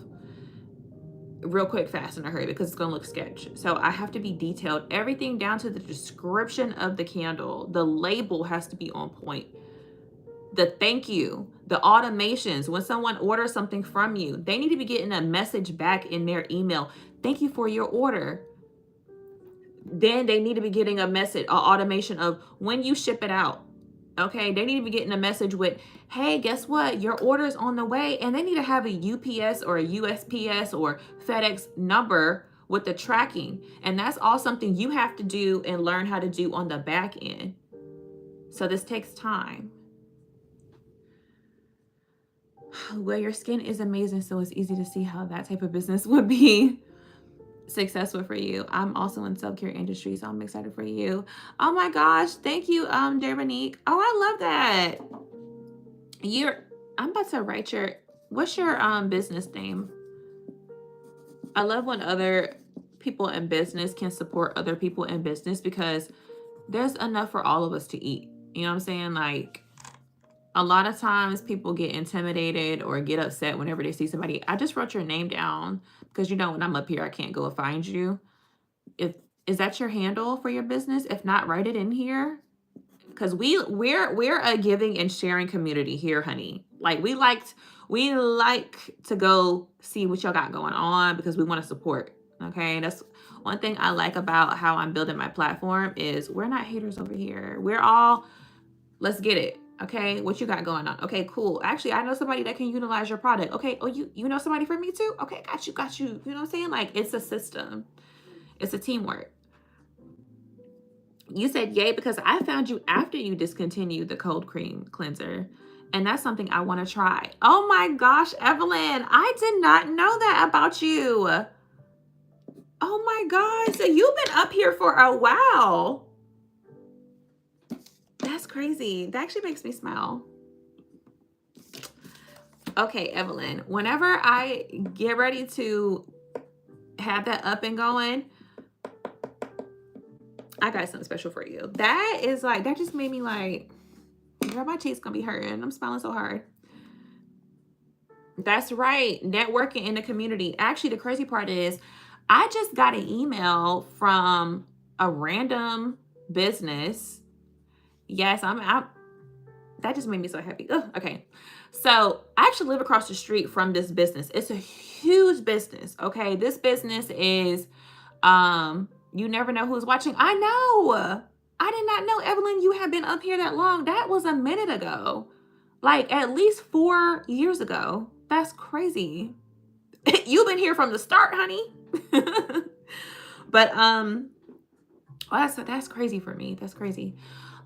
real quick, fast, in a hurry because it's going to look sketch. So I have to be detailed, everything down to the description of the candle. The label has to be on point. The thank you, the automations, when someone orders something from you, they need to be getting a message back in their email. Thank you for your order. Then they need to be getting a message, an automation of when you ship it out. Okay, they need to be getting a message with, hey, guess what? Your order's on the way. And they need to have a UPS or a USPS or FedEx number with the tracking. And that's all something you have to do and learn how to do on the back end. So this takes time. Well, your skin is amazing, so it's easy to see how that type of business would be successful for you. I'm also in self-care industry, so I'm excited for you. Oh my gosh, thank you, Dominique. Oh, I love that. You're I'm about to write your what's your business name? I love when other people in business can support other people in business because there's enough for all of us to eat. You know what I'm saying? Like a lot of times people get intimidated or get upset whenever they see somebody. I just wrote your name down because you know when I'm up here I can't go and find you. If is that your handle for your business? If not, write it in here. Because we're a giving and sharing community here, honey. Like we like to go see what y'all got going on because we want to support. Okay, that's one thing I like about how I'm building my platform is we're not haters over here. We're all let's get it. Okay, what you got going on? Okay, cool. Actually, I know somebody that can utilize your product. Okay, oh you know somebody for me too. Okay, got you. You know what I'm saying? Like it's a system. It's a teamwork. You said yay because I found you after you discontinued the cold cream cleanser. And that's something I want to try. Oh my gosh, Evelyn, I did not know that about you. Oh my God. So you've been up here for a while. That's crazy. That actually makes me smile. Okay, Evelyn, whenever I get ready to have that up and going, I got something special for you. That is like, that just made me like, girl, my cheeks gonna be hurting. I'm smiling so hard. That's right. Networking in the community. Actually, the crazy part is I just got an email from a random business. Yes, I'm out. That just made me so happy. Ugh, okay. So I actually live across the street from this business. It's a huge business. Okay. This business is you never know who's watching. I know. I did not know, Evelyn, you have been up here that long. That was a minute ago. Like at least 4 years ago. That's crazy. You've been here from the start, honey. But well, that's crazy for me. That's crazy.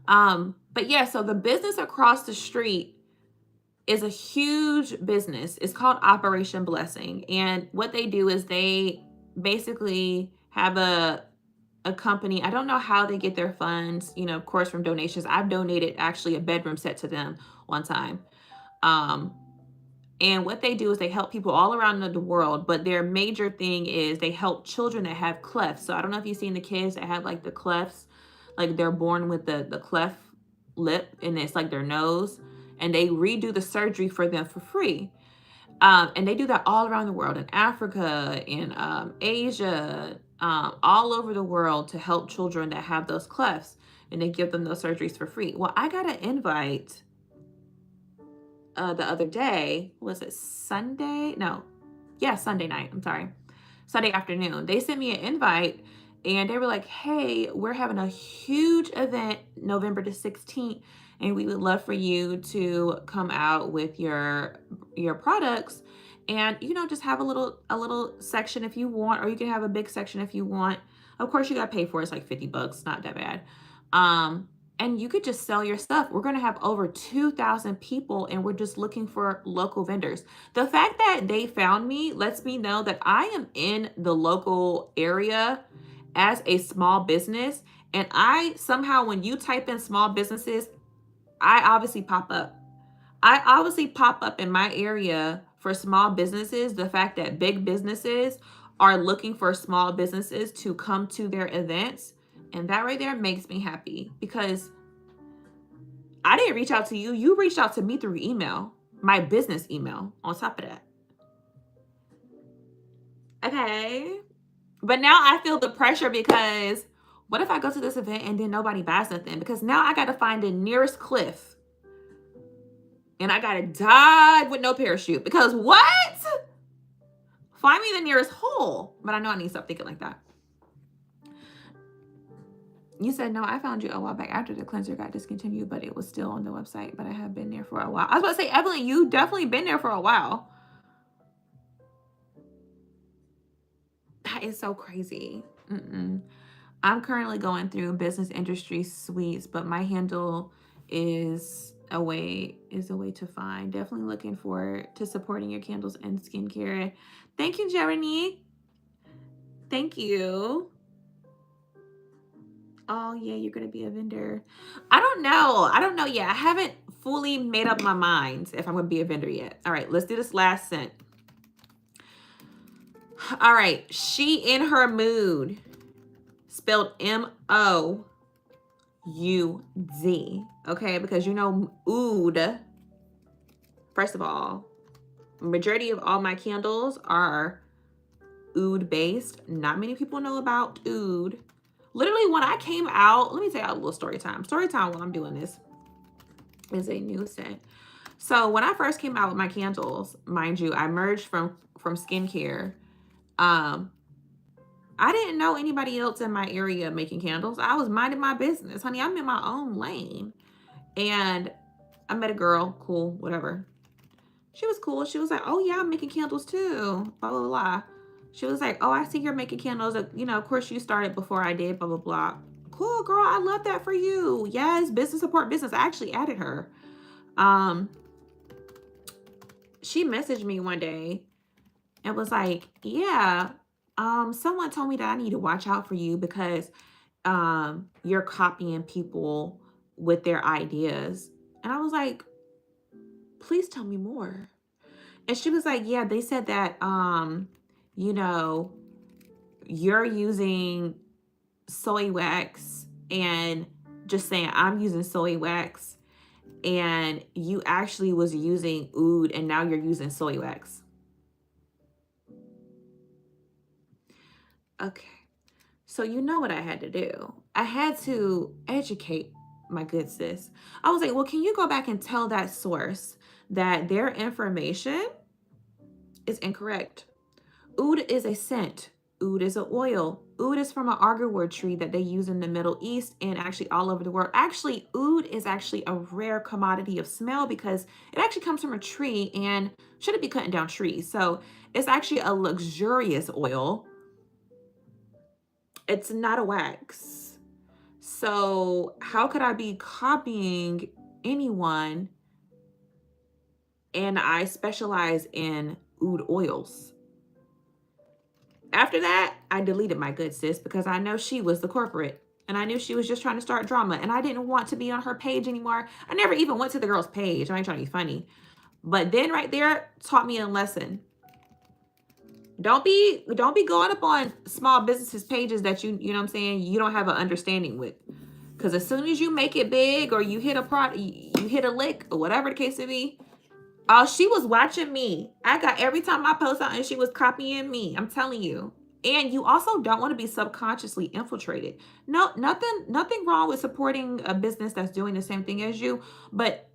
But yeah, so the business across the street is a huge business. It's called Operation Blessing. And what they do is they basically have a company. I don't know how they get their funds, you know, of course, from donations. I've donated actually a bedroom set to them one time. Um, and what they do is they help people all around the world, but their major thing is they help children that have clefts. So I don't know if you've seen the kids that have like the clefts, like they're born with the cleft lip and it's like their nose, and they redo the surgery for them for free. And they do that all around the world, in Africa, in Asia, all over the world to help children that have those clefts, and they give them those surgeries for free. Well, I got an invite the other day. Was it Sunday? No. Yeah, Sunday night. I'm sorry. Sunday afternoon. They sent me an invite and they were like, hey, we're having a huge event November the 16th, and we would love for you to come out with your products and you know just have a little section if you want, or you can have a big section if you want. Of course, you got to pay for it. It's like $50, not that bad. And you could just sell your stuff. We're going to have over 2,000 people and we're just looking for local vendors. The fact that they found me lets me know that I am in the local area as a small business. And I somehow, when you type in small businesses, I obviously pop up. I obviously pop up in my area for small businesses. The fact that big businesses are looking for small businesses to come to their events, and that right there makes me happy because I didn't reach out to you. You reached out to me through email, my business email on top of that. Okay. But now I feel the pressure because what if I go to this event and then nobody buys nothing? Because now I got to find the nearest cliff and I got to dive with no parachute because what? Find me the nearest hole. But I know I need to stop thinking like that. You said, no, I found you a while back after the cleanser got discontinued, but it was still on the website, but I have been there for a while. I was about to say, Evelyn, you definitely been there for a while. That is so crazy. I'm currently going through business industry suites, but my handle is a way to find. Definitely looking forward to supporting your candles and skincare. Thank you, Jeremy. Thank you. Oh yeah, you're gonna be a vendor. I don't know. I don't know yet. I haven't fully made up my mind if I'm gonna be a vendor yet. All right, let's do this last scent. All right, she in her mood. Spelled MOUD. Okay, because you know oud. First of all, majority of all my candles are oud based. Not many people know about oud. Literally, when I came out, let me tell you a little story time. Story time while I'm doing this is a new scent. So when I first came out with my candles, mind you, I merged from skincare. I didn't know anybody else in my area making candles. I was minding my business, honey. I'm in my own lane. And I met a girl, cool, whatever. She was cool. She was like, oh yeah, I'm making candles too, blah, blah, blah. She was like, oh, I see you're making candles. You know, of course you started before I did, blah, blah, blah. Cool, girl. I love that for you. Yes, business support business. I actually added her. She messaged me one day and was like, yeah, someone told me that I need to watch out for you because you're copying people with their ideas. And I was like, please tell me more. And she was like, yeah, they said that, you know, you're using soy wax and just saying I'm using soy wax and you actually was using oud and now you're using soy wax. Okay. So you know what I had to do. I had to educate my good sis. I was like, well, can you go back and tell that source that their information is incorrect? Oud is a scent. Oud is an oil. Oud is from an agarwood tree that they use in the Middle East and actually all over the world. Actually, oud is actually a rare commodity of smell because it actually comes from a tree and shouldn't be cutting down trees. So it's actually a luxurious oil. It's not a wax. So how could I be copying anyone? And I specialize in oud oils. After that, I deleted my good sis because I know she was the corporate and I knew she was just trying to start drama and I didn't want to be on her page anymore. I never even went to the girl's page. I ain't trying to be funny. But then right there taught me a lesson. Don't be going up on small businesses pages that you know what I'm saying, you don't have an understanding with. Because as soon as you make it big or you hit a product, you hit a lick or whatever the case may be, oh, she was watching me. I got every time I post out and she was copying me. I'm telling you. And you also don't want to be subconsciously infiltrated. No, nothing wrong with supporting a business that's doing the same thing as you. But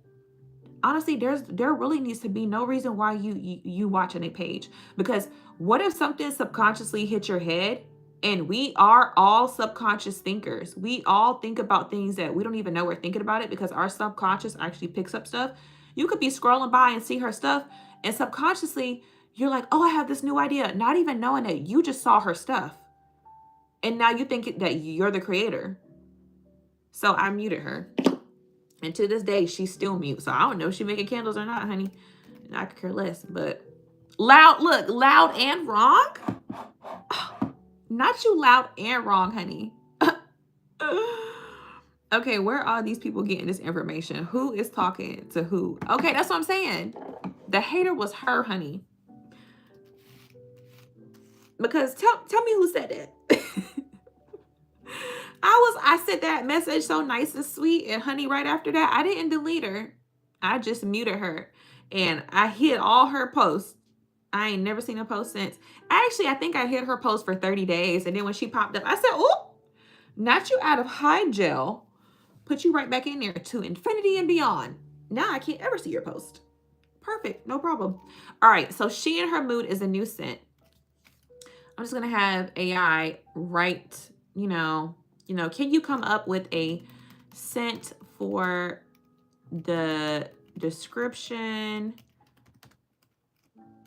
honestly, there really needs to be no reason why you watching a page. Because what if something subconsciously hit your head? And we are all subconscious thinkers. We all think about things that we don't even know we're thinking about it because our subconscious actually picks up stuff. You could be scrolling by and see her stuff, and subconsciously you're like, oh, I have this new idea, not even knowing that you just saw her stuff. And now you think that you're the creator. So I muted her. And to this day, she's still mute. So I don't know if she's making candles or not, honey. And I could care less. But loud and wrong? Not you loud and wrong, honey. Okay, where are these people getting this information? Who is talking to who? Okay, that's what I'm saying. The hater was her, honey. Because tell me who said that. I sent that message so nice and sweet, and honey, right after that, I didn't delete her. I just muted her. And I hid all her posts. I ain't never seen a post since. Actually, I think I hid her post for 30 days. And then when she popped up, I said, oh, not you out of high gel. Put you right back in there to infinity and beyond. Now I can't ever see your post. Perfect. No problem. All right. So she in her mood is a new scent. I'm just going to have AI write, can you come up with a scent for the description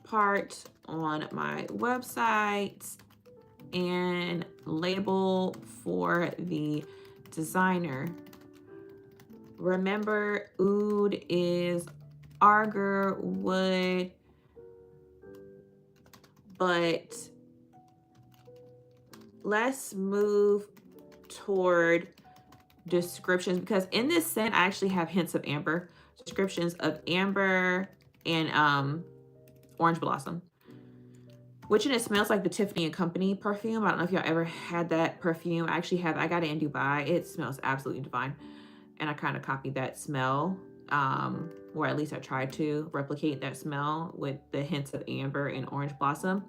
part on my website and label for the designer? Remember, oud is agar wood, but let's move toward descriptions, because in this scent I actually have hints of amber. Descriptions of amber and orange blossom, which it smells like the Tiffany and Company perfume. I don't know if y'all ever had that perfume. I actually have. I got it in Dubai. It smells absolutely divine, and I kind of copied that smell, or at least I tried to replicate that smell with the hints of amber and orange blossom.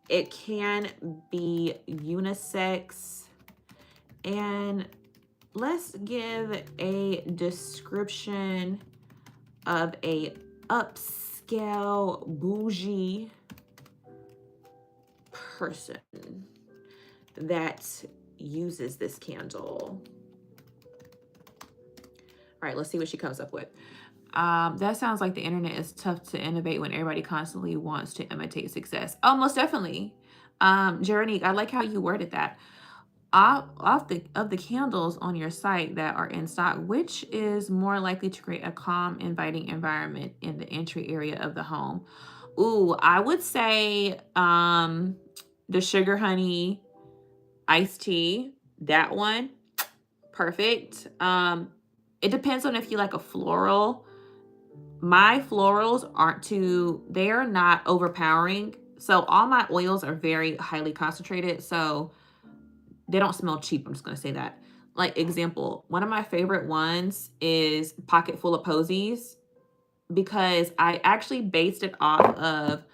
It can be unisex, and let's give a description of a upscale bougie person that uses this candle. All right, let's see what she comes up with. That sounds like the internet is tough to innovate when everybody constantly wants to imitate success. Oh, most definitely. Jeremy, I like how you worded that. Of the candles on your site that are in stock, which is more likely to create a calm, inviting environment in the entry area of the home? Ooh, I would say the sugar honey iced tea, that one, perfect. It depends on if you like a floral. My florals they are not overpowering. So all my oils are very highly concentrated. So they don't smell cheap. I'm just going to say that. Like, example, one of my favorite ones is Pocket Full of Posies, because I actually based it off of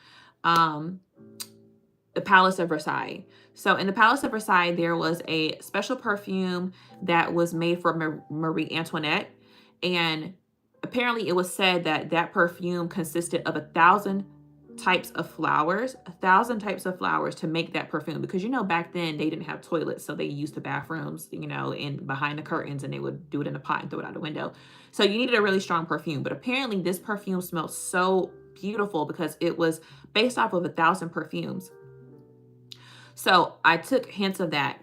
the Palace of Versailles. So in the Palace of Versailles, there was a special perfume that was made for Marie Antoinette. And apparently it was said that that perfume consisted of 1,000 types of flowers, 1,000 types of flowers to make that perfume. Because, back then they didn't have toilets. So they used the bathrooms, in behind the curtains, and they would do it in a pot and throw it out the window. So you needed a really strong perfume. But apparently this perfume smelled so beautiful because it was based off of 1,000 perfumes. So I took hints of that,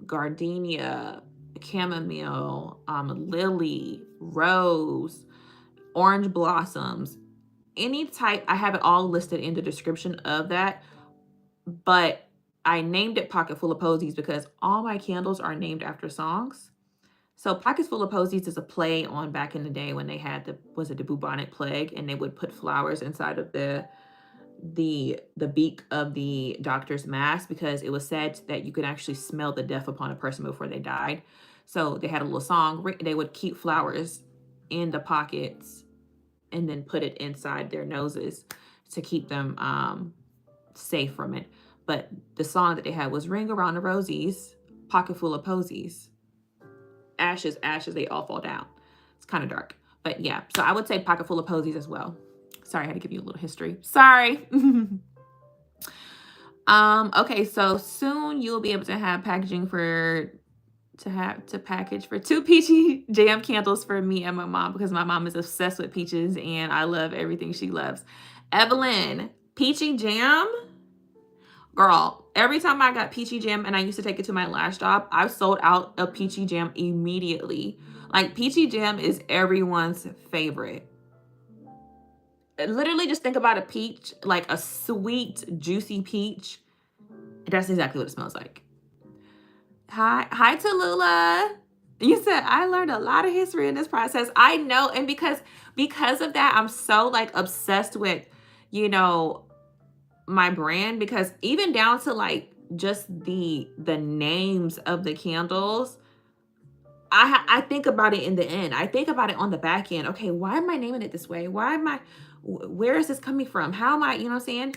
gardenia, chamomile, lily, rose, orange blossoms, any type. I have it all listed in the description of that, but I named it Pocket Full of Posies because all my candles are named after songs. So Pockets Full of Posies is a play on back in the day when they had the bubonic plague, and they would put flowers inside of the beak of the doctor's mask, because it was said that you could actually smell the death upon a person before they died. So they had a little song. They would keep flowers in the pockets and then put it inside their noses to keep them safe from it. But the song that they had was Ring Around the Rosies, Pocket Full of Posies. Ashes, ashes, they all fall down. It's kind of dark. But yeah, so I would say Pocket Full of Posies as well. Sorry, I had to give you a little history. Sorry. Okay, so soon you'll be able to have packaging to package for 2 peachy jam candles for me and my mom, because my mom is obsessed with peaches and I love everything she loves. Evelyn, peachy jam? Girl, every time I got peachy jam and I used to take it to my last job, I sold out of peachy jam immediately. Like, peachy jam is everyone's favorite. Literally just think about a peach, like a sweet, juicy peach. That's exactly what it smells like. Hi, Tallulah. You said I learned a lot of history in this process. I know, and because of that, I'm so like obsessed with, my brand, because even down to like just the names of the candles, I think about it in the end. I think about it on the back end. Okay, why am I naming it this way? Where is this coming from? How am I, you know what I'm saying?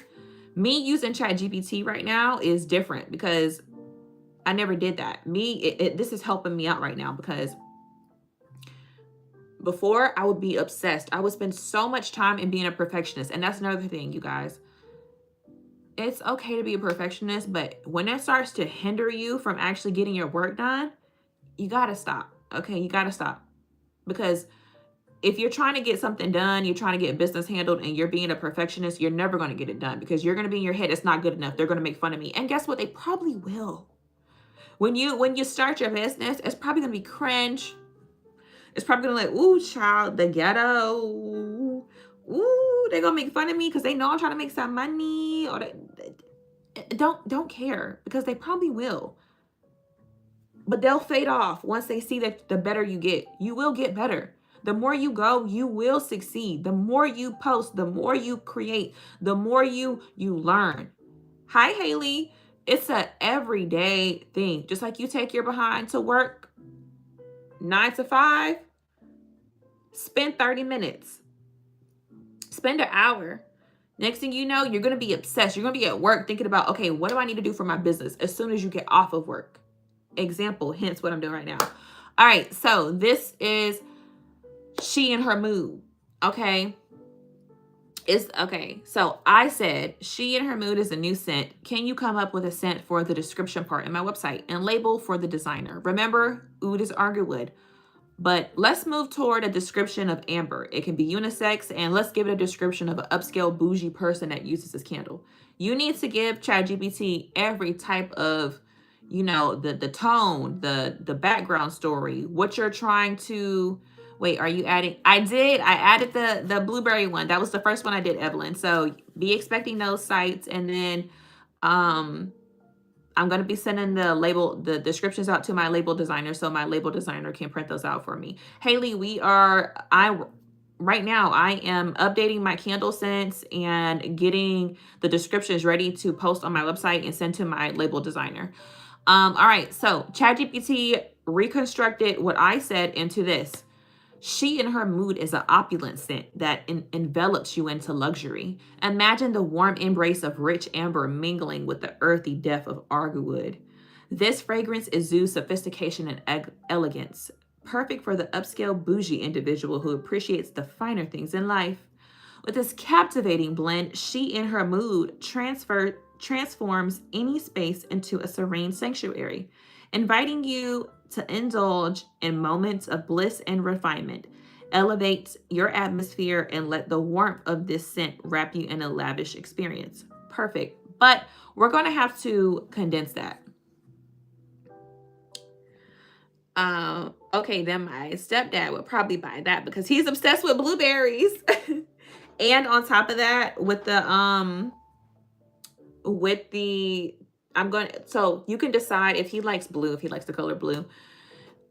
Me using ChatGPT right now is different because I never did that. This is helping me out right now, because before I would be obsessed. I would spend so much time in being a perfectionist. And that's another thing, you guys. It's okay to be a perfectionist, but when it starts to hinder you from actually getting your work done, you got to stop. Okay, you got to stop. Because if you're trying to get something done, you're trying to get business handled, and you're being a perfectionist, you're never going to get it done, because you're going to be in your head, it's not good enough. They're going to make fun of me. And guess what? They probably will. When you start your business, it's probably gonna be cringe. It's probably gonna be like, ooh, child, the ghetto. Ooh, they're gonna make fun of me because they know I'm trying to make some money. Or don't care, because they probably will. But they'll fade off once they see that the better you get. You will get better. The more you go, you will succeed. The more you post, the more you create, the more you learn. Hi, Haley. It's a everyday thing. Just like you take your behind to work 9 to 5, spend 30 minutes, spend an hour. Next thing you know, you're going to be obsessed. You're going to be at work thinking about, okay, what do I need to do for my business as soon as you get off of work? Example, hence what I'm doing right now. All right, so this is She and Her Mood. Okay. So I said She and Her Mood is a new scent. Can you come up with a scent for the description part in my website and label for the designer? Remember, oud is arguwood. But let's move toward a description of amber. It can be unisex, and let's give it a description of an upscale bougie person that uses this candle. You need to give ChatGPT every type of, the tone, the background story, what you're trying to. Wait, are you adding? I added the blueberry one. That was the first one I did, Evelyn. So be expecting those sites, and then I'm going to be sending the descriptions out to my label designer, so my label designer can print those out for me. Haley, right now I am updating my candle scents and getting the descriptions ready to post on my website and send to my label designer. All right. So ChatGPT reconstructed what I said into this. She and Her Mood is an opulent scent that envelops you into luxury. Imagine the warm embrace of rich amber mingling with the earthy depth of arguwood. This fragrance exudes sophistication and elegance, perfect for the upscale bougie individual who appreciates the finer things in life. With this captivating blend, She and Her Mood transforms any space into a serene sanctuary, inviting you to indulge in moments of bliss and refinement. Elevate your atmosphere and let the warmth of this scent wrap you in a lavish experience. Perfect. But we're going to have to condense that. Okay, then my stepdad would probably buy that because he's obsessed with blueberries. And on top of that, so you can decide if he likes blue, if he likes the color blue.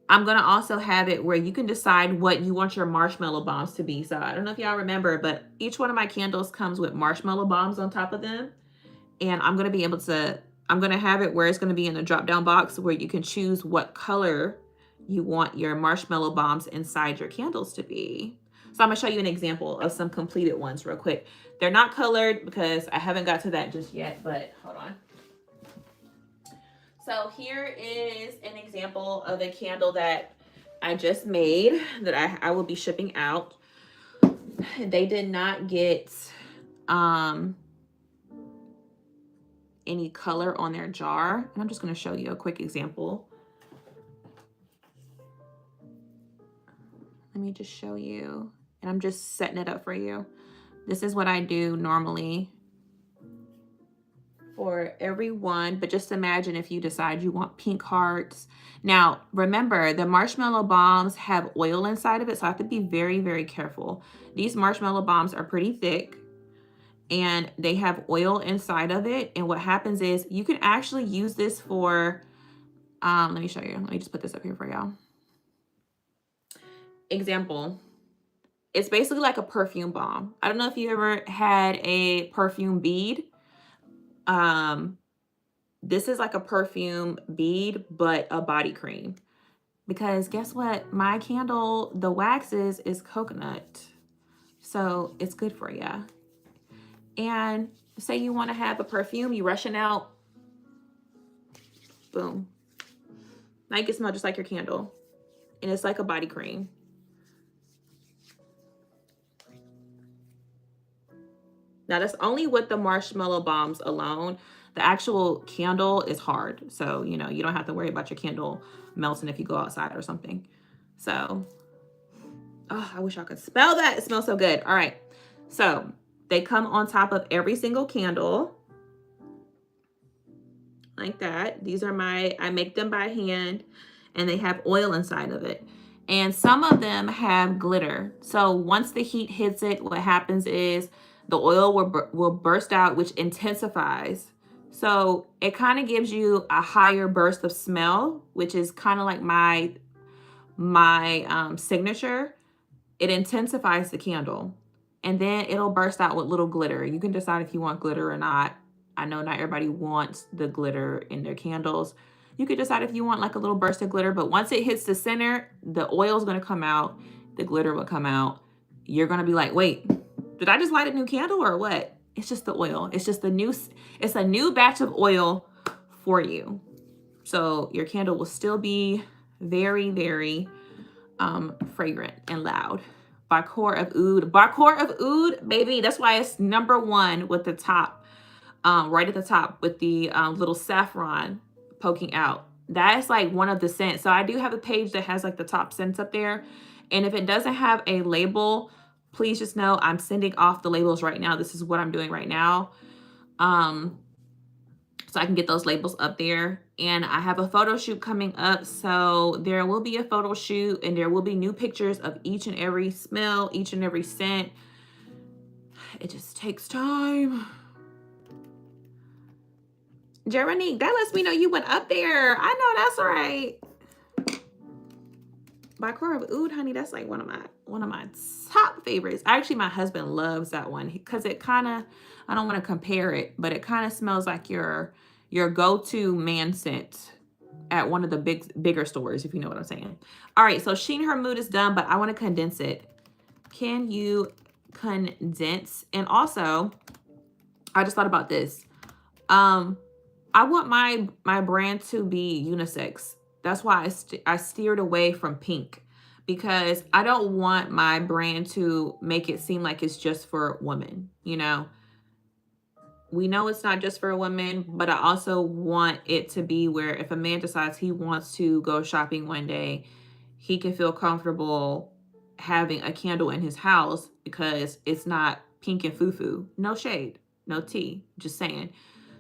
I'm going to also have it where you can decide what you want your marshmallow bombs to be. So I don't know if y'all remember, but each one of my candles comes with marshmallow bombs on top of them. And I'm going to have it where it's going to be in a drop down box where you can choose what color you want your marshmallow bombs inside your candles to be. So I'm going to show you an example of some completed ones real quick. They're not colored because I haven't got to that just yet, but hold on. So here is an example of a candle that I just made that I will be shipping out. They did not get any color on their jar. And I'm just going to show you a quick example. Let me just show you. And I'm just setting it up for you. This is what I do normally for everyone, but just imagine if you decide you want pink hearts. Now, remember, the marshmallow bombs have oil inside of it, so I have to be very, very careful. These marshmallow bombs are pretty thick, and they have oil inside of it, and what happens is you can actually use this for, let me show you. Let me just put this up here for y'all. Example. It's basically like a perfume bomb. I don't know if you ever had a perfume bead. This is like a perfume bead, but a body cream. Because guess what? My candle, the wax is coconut. So it's good for you. And say you want to have a perfume, you rushing out. Boom. Now you can smell just like your candle. And it's like a body cream. Now that's only with the marshmallow bombs alone. The actual candle is hard. So, you don't have to worry about your candle melting if you go outside or something. So, I wish I could smell that. It smells so good. All right. So they come on top of every single candle. like that. These are I make them by hand, and they have oil inside of it. And some of them have glitter. So once the heat hits it, what happens is the oil will burst out, which intensifies. So it kind of gives you a higher burst of smell, which is kind of like my signature. It intensifies the candle, and then it'll burst out with little glitter. You can decide if you want glitter or not. I know not everybody wants the glitter in their candles. You could decide if you want like a little burst of glitter, but once it hits the center, the oil is going to come out, the glitter will come out. You're going to be like, wait, did I just light a new candle or what? It's just the oil. It's just it's a new batch of oil for you. So your candle will still be very, very fragrant and loud. Bakor of Oud. Bakor of Oud, baby. That's why it's #1 with the top, right at the top with the little saffron poking out. That is like one of the scents. So I do have a page that has like the top scents up there. And if it doesn't have a label, please just know I'm sending off the labels right now. This is what I'm doing right now. So I can get those labels up there. And I have a photo shoot coming up. So there will be a photo shoot, and there will be new pictures of each and every smell, each and every scent. It just takes time. Jeronique, that lets me know you went up there. I know that's right. Bakor of Oud, honey, that's like one of my top favorites. Actually, my husband loves that one because it kind of, I don't want to compare it, but it kind of smells like your go-to man scent at one of the bigger stores, if you know what I'm saying. All right, so Sheen Her Mood is done, but I want to condense it. Can you condense? And also, I just thought about this. I want my brand to be unisex. That's why I steered away from pink, because I don't want my brand to make it seem like it's just for women, you know? We know it's not just for women, but I also want it to be where if a man decides he wants to go shopping one day, he can feel comfortable having a candle in his house because it's not pink and foo-foo. No shade, no tea, just saying.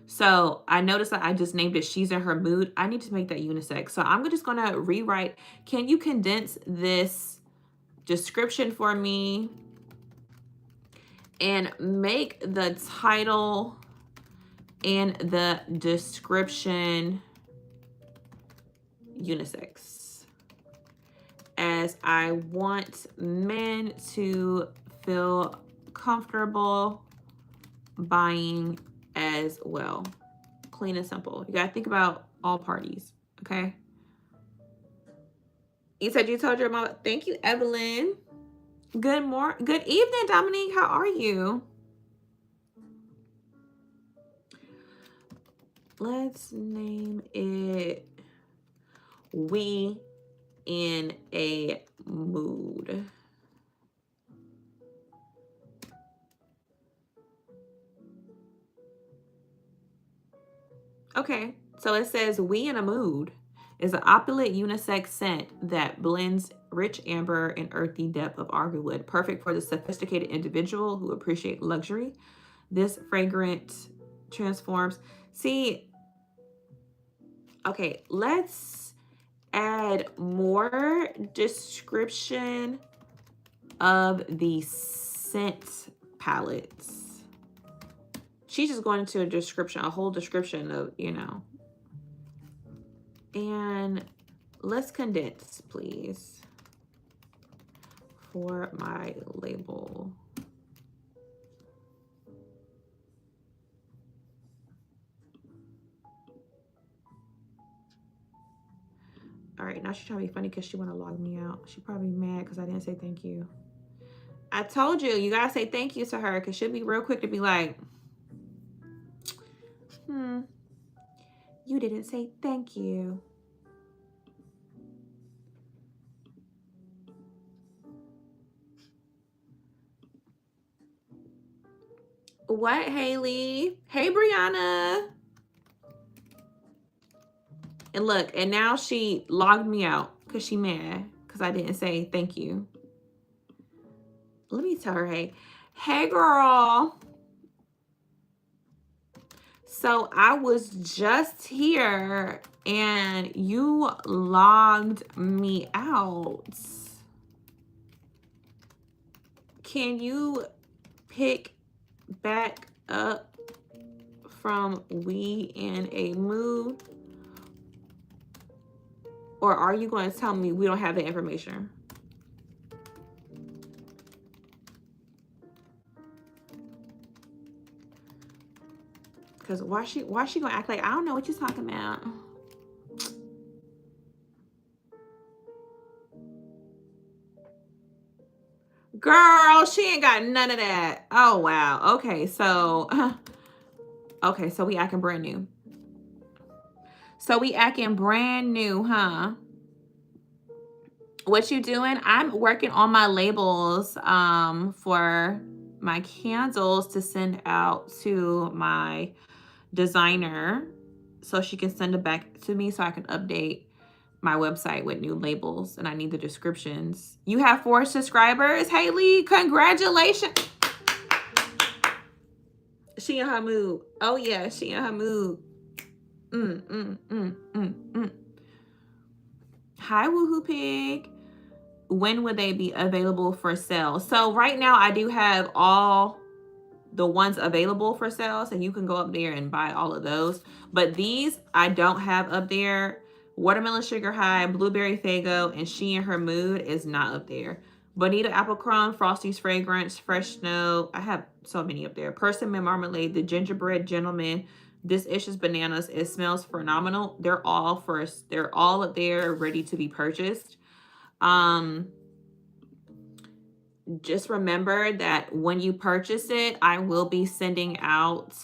So I noticed that I just named it She's in Her Mood. I need to make that unisex. So I'm just going to rewrite. Can you condense this description for me and make the title and the description unisex, as I want men to feel comfortable buying as well. Clean and simple. You gotta think about all parties, okay? You said you told your mom. Thank you, Evelyn. Good evening, Dominique. How are you? Let's name it We in a Mood. Okay, so it says We in a Mood is an opulent unisex scent that blends rich amber and earthy depth of arguwood, perfect for the sophisticated individual who appreciate luxury. This fragrance transforms. See, okay, let's add more description of the scent palettes. She's just going into a whole description of, you know. And let's condense, please, for my label. All right, now she's trying to be funny because she want to log me out. She probably mad because I didn't say thank you. I told you, you got to say thank you to her because she'll be real quick to be like, you didn't say thank you. What, Haley? Hey, Brianna. And look, and now she logged me out because she mad because I didn't say thank you. Let me tell her, hey, girl. So I was just here and you logged me out. Can you pick back up from we in a mood? Or are you going to tell me we don't have the information? Because why she gonna act like I don't know what you're talking about? Girl, she ain't got none of that. Oh wow. Okay, so okay, so we acting brand new. So we acting brand new, huh? What you doing? I'm working on my labels for my candles to send out to my designer so she can send it back to me so I can update my website with new labels, and I need the descriptions. You have 4 subscribers, Haley. Congratulations. She in her mood. Oh yeah, she in her mood. Hi, Woohoo Pig. When would they be available for sale? So right now I do have all the ones available for sale, so you can go up there and buy all of those. But these I don't have up there. Watermelon Sugar High, Blueberry Fago, and She in Her Mood is not up there. Bonita Apple Crumb, Frosty's Fragrance, Fresh Snow. I have so many up there. Persimmon Marmalade, The Gingerbread Gentleman, This Ish is Bananas. It Smells Phenomenal. They're all first. They're all up there ready to be purchased. Just remember that when you purchase it, I will be sending out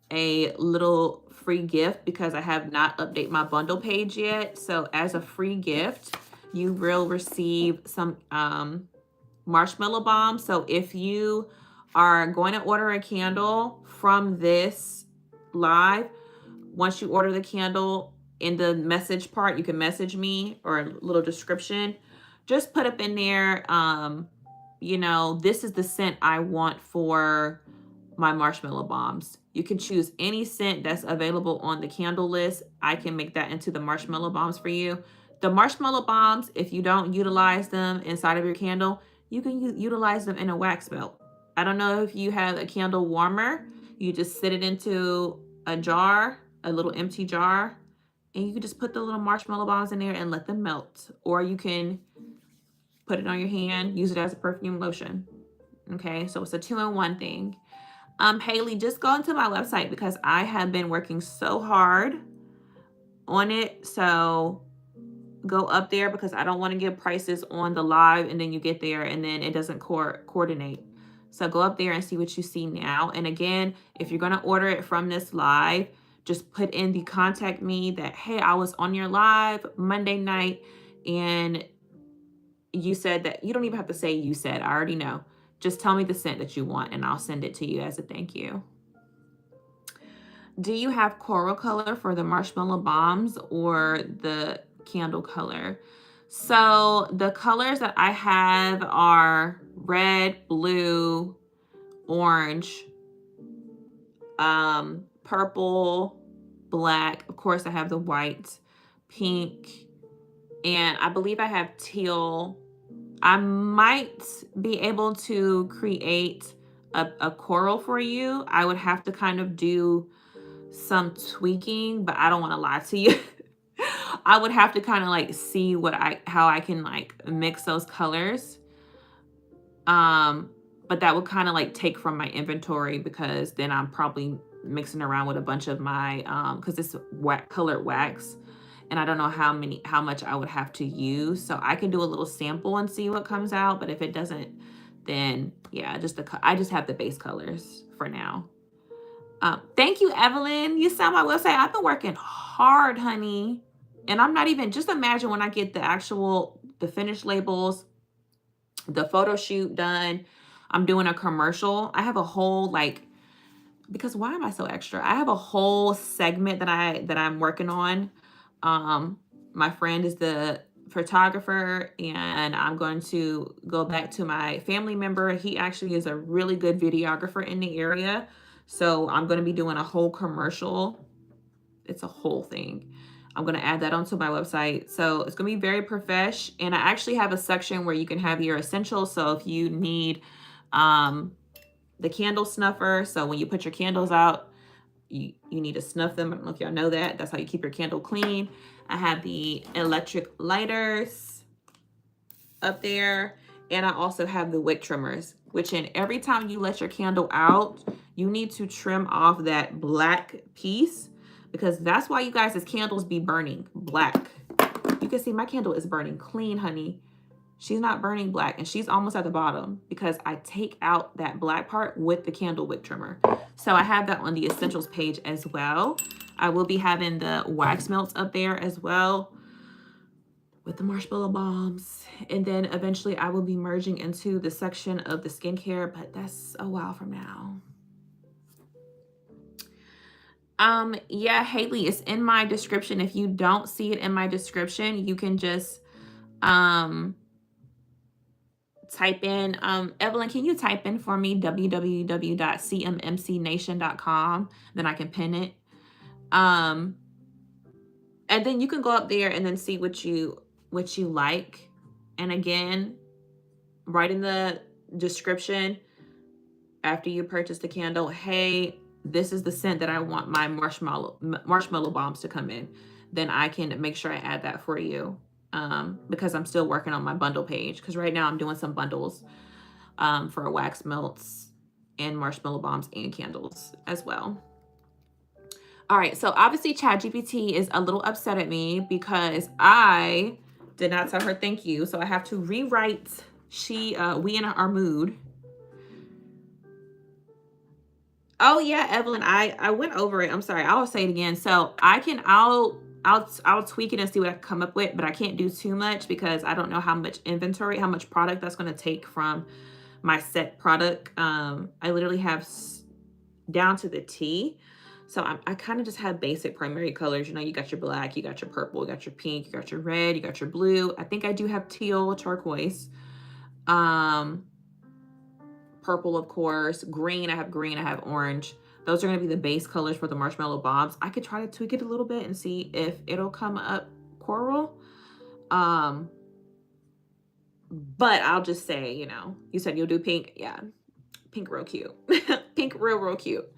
a little free gift because I have not updated my bundle page yet. So as a free gift, you will receive some marshmallow bombs. So if you are going to order a candle from this live, once you order the candle, in the message part, you can message me or a little description. Just put up in there, you know, this is the scent I want for my marshmallow bombs. You can choose any scent that's available on the candle list. I can make that into the marshmallow bombs for you. The marshmallow bombs, if you don't utilize them inside of your candle, you can utilize them in a wax melt. I don't know if you have a candle warmer. You just sit it into a jar, a little empty jar, and you can just put the little marshmallow bombs in there and let them melt. Or you can put it on your hand, use it as a perfume lotion. Okay, so it's a 2-in-1 thing. Haley, just go into my website because I have been working so hard on it. So go up there because I don't want to give prices on the live and then you get there and then it doesn't coordinate. So go up there and see what you see now. And again, if you're going to order it from this live, just put in the contact me that, hey, I was on your live Monday night and you said that. You don't even have to say you said. I already know. Just tell me the scent that you want and I'll send it to you as a thank you. Do you have coral color for the marshmallow bombs or the candle color? So the colors that I have are red, blue, orange, purple, black. Of course, I have the white, pink, and I believe I have teal. I might be able to create a coral for you. I would have to kind of do some tweaking, but I don't want to lie to you. I would have to kind of like see how I can like mix those colors. But that would kind of like take from my inventory because then I'm probably mixing around with a bunch of my because it's colored wax and I don't know how much I would have to use. So I can do a little sample and see what comes out, but if it doesn't, then yeah, I just have the base colors for now. Thank you, Evelyn. You saw my website. I've been working hard, honey. And I'm not even, just imagine when I get the finished labels, the photo shoot done. I'm doing a commercial. I have a whole because why am I so extra? I have a whole segment that I'm working on. My friend is the photographer and I'm going to go back to my family member. He actually is a really good videographer in the area. So I'm going to be doing a whole commercial. It's a whole thing. I'm going to add that onto my website. So it's going to be very profesh. And I actually have a section where you can have your essentials. So if you need the candle snuffer, so when you put your candles out, you need to snuff them. I don't know if y'all know that. That's how you keep your candle clean. I have the electric lighters up there. And I also have the wick trimmers, which in every time you let your candle out, you need to trim off that black piece, because that's why you guys' candles be burning black. You can see my candle is burning clean, honey. She's not burning black, and she's almost at the bottom because I take out that black part with the candle wick trimmer. So I have that on the essentials page as well. I will be having the wax melts up there as well with the marshmallow bombs. And then eventually I will be merging into the section of the skincare, but that's a while from now. Yeah, Haley, it's in my description. If you don't see it in my description, you can just type in, Evelyn, can you type in for me www.cmmcnation.com? Then I can pin it. And then you can go up there and then see what you like. And again, write in the description after you purchase the candle, hey, this is the scent that I want my marshmallow bombs to come in. Then I can make sure I add that for you. Because I'm still working on my bundle page, because right now I'm doing some bundles for wax melts and marshmallow bombs and candles as well. All right, so obviously ChatGPT is a little upset at me because I did not tell her thank you, so I have to rewrite we in our mood. Oh yeah, Evelyn, I went over it. I'm sorry, I'll say it again. So I'll tweak it and see what I can come up with, but I can't do too much because I don't know how much inventory, how much product that's going to take from my set product. I literally have down to the T. So I kind of just have basic primary colors. You know, you got your black, you got your purple, you got your pink, you got your red, you got your blue. I think I do have teal, turquoise, purple, of course, green. I have orange. Those are going to be the base colors for the marshmallow bombs. I could try to tweak it a little bit and see if it'll come up coral. But I'll just say, you know, you said you'll do pink. Yeah, pink real cute. Pink real cute.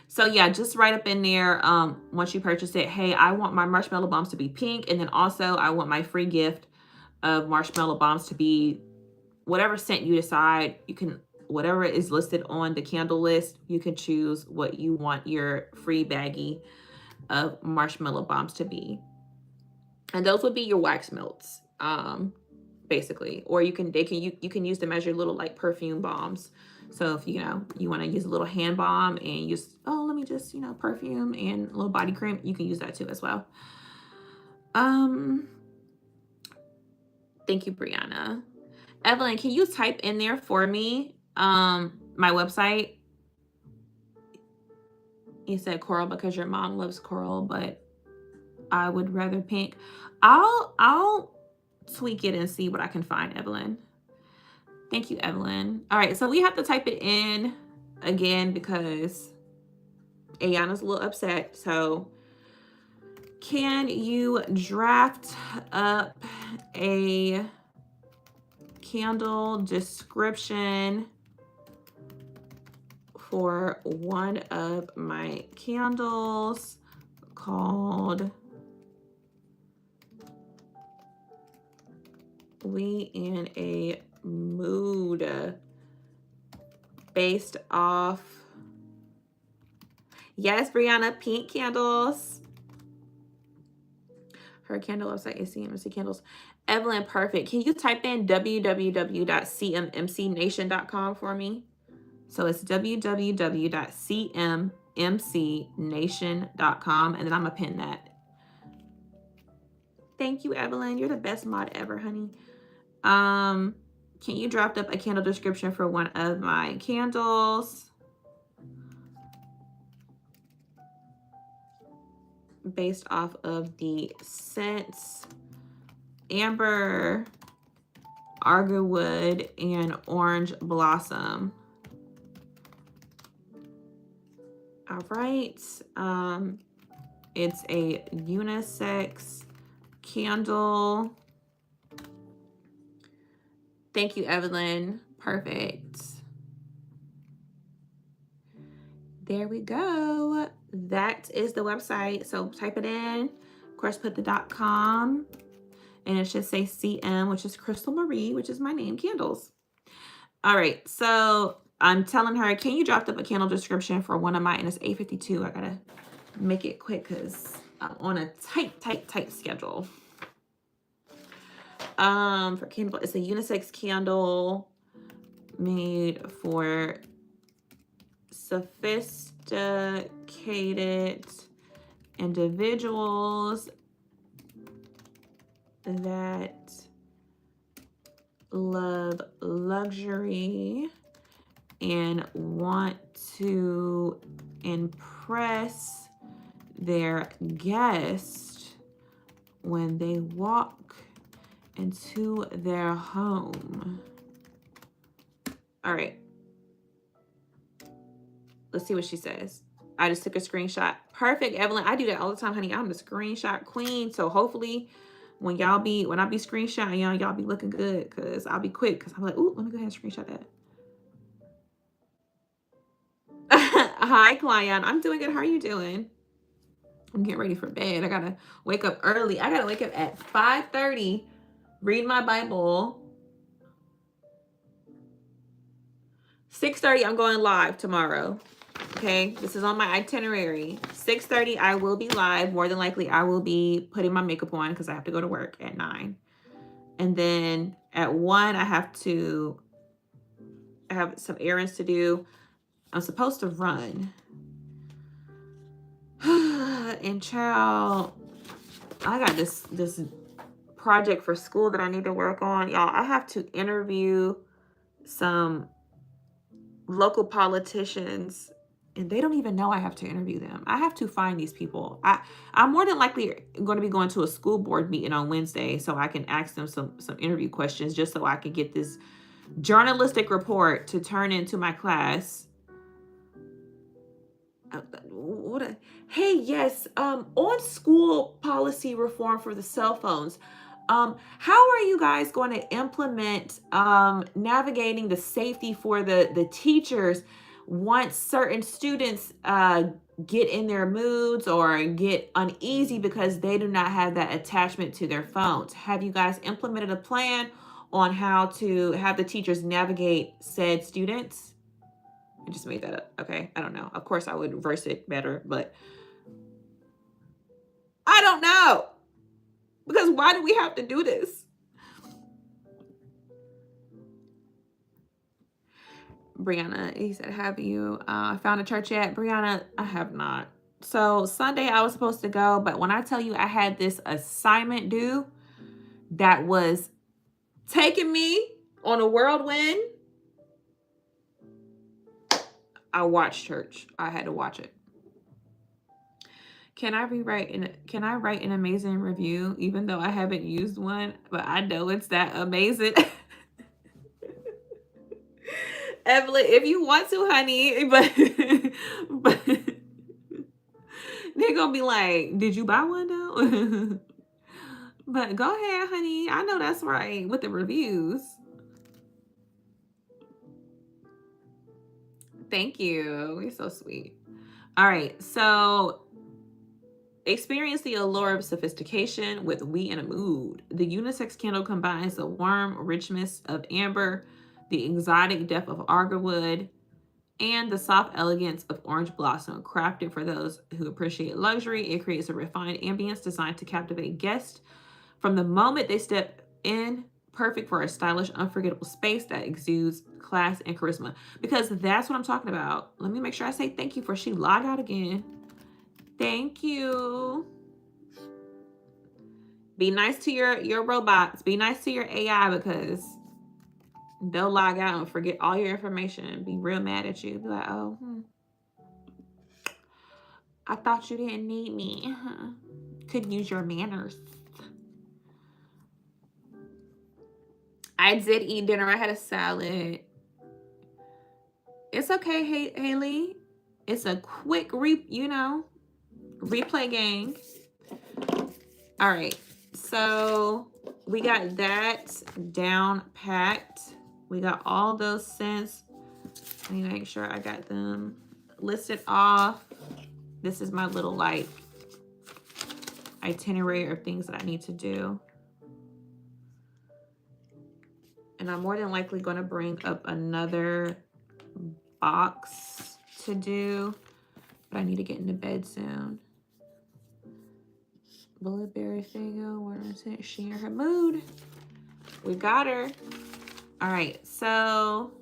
So yeah, just write up in there once you purchase it, hey, I want my marshmallow bombs to be pink. And then also I want my free gift of marshmallow bombs to be whatever scent you decide. You can, whatever is listed on the candle list, you can choose what you want your free baggie of marshmallow bombs to be. And those would be your wax melts, basically. Or you can use them as your little like perfume bombs. So if you want to use a little hand balm and use, oh, let me just, perfume and a little body cream, you can use that too as well. Thank you, Brianna. Evelyn, can you type in there for me my website? You said coral because your mom loves coral, but I would rather pink. I'll tweak it and see what I can find, Evelyn. Thank you, Evelyn. All right, so we have to type it in again because Ayana's a little upset. So can you draft up a candle description for one of my candles called We in a Mood, based off, yes, Brianna, pink candles. Her candle website is CMMC Candles. Evelyn, perfect. Can you type in www.cmmcnation.com for me? So it's www.cmmcnation.com, and then I'm gonna pin that. Thank you, Evelyn. You're the best mod ever, honey. Can you draft up a candle description for one of my candles based off of the scents Amber, Argarwood, and Orange Blossom? All right. It's a unisex candle. Thank you, Evelyn. Perfect. There we go. That is the website. So type it in. Of course, put the .com. And it should say CM, which is Crystal Marie, which is my name, Candles. All right. So I'm telling her, can you drop up a candle description for one of mine? And it's 8:52. I got to make it quick because I'm on a tight schedule. For candle, it's a unisex candle made for sophisticated individuals that love luxury and want to impress their guest when they walk into their home. All right. Let's see what she says. I just took a screenshot. Perfect, Evelyn. I do that all the time, honey. I'm the screenshot queen. So hopefully when I be screenshotting y'all be looking good, because I'll be quick, because I'm like, ooh, let me go ahead and screenshot that. Hi, Clion. I'm doing good. How are you doing? I'm getting ready for bed. I gotta wake up early. I gotta wake up at 5:30, read my Bible. 6:30, I'm going live tomorrow. Okay, this is on my itinerary. 6:30, I will be live. More than likely, I will be putting my makeup on because I have to go to work at 9. And then at 1, I have some errands to do. I'm supposed to run. And child, I got this project for school that I need to work on. Y'all, I have to interview some local politicians, and they don't even know I have to interview them. I have to find these people. I'm more than likely going to be going to a school board meeting on Wednesday so I can ask them some interview questions just so I can get this journalistic report to turn into my class. Hey, yes, on school policy reform for the cell phones. How are you guys going to implement navigating the safety for the teachers once certain students get in their moods or get uneasy because they do not have that attachment to their phones? Have you guys implemented a plan on how to have the teachers navigate said students? I just made that up. Okay. I don't know. Of course I would verse it better, but I don't know. Because why do we have to do this? Brianna, he said, have you found a church yet? Brianna, I have not. So Sunday I was supposed to go, but when I tell you I had this assignment due that was taking me on a whirlwind, I watched church. I had to watch it. Can I write an amazing review even though I haven't used one, but I know it's that amazing? Evelyn, if you want to, honey, but they're gonna be like, did you buy one though? But go ahead, honey. I know that's right with the reviews. Thank you. You're so sweet. All right, so experience the allure of sophistication with We in a Mood. The unisex candle combines the warm richness of amber, the exotic depth of arborwood, and the soft elegance of orange blossom. Crafted for those who appreciate luxury, it creates a refined ambience designed to captivate guests from the moment they step in. Perfect for a stylish, unforgettable space that exudes class and charisma. Because that's what I'm talking about. Let me make sure I say thank you for she log out again. Thank you. Be nice to your robots. Be nice to your AI because they'll log out and forget all your information and be real mad at you. Be like, oh, I thought you didn't need me. Could use your manners. I did eat dinner. I had a salad. It's okay, Haley. It's a quick replay gang. All right, so we got that down packed. We got all those scents. Let me make sure I got them listed off. This is my little like itinerary of things that I need to do. And I'm more than likely going to bring up another box to do, but I need to get into bed soon. Blueberry Fago, where is it? She in her mood. We got her. All right, so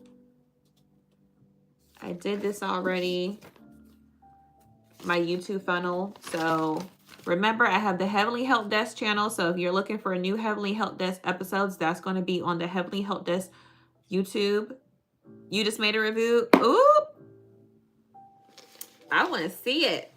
I did this already. My YouTube funnel. So remember, I have the Heavenly Help Desk channel. So if you're looking for a new Heavenly Help Desk episodes, that's going to be on the Heavenly Help Desk YouTube. You just made a review. Ooh, I want to see it.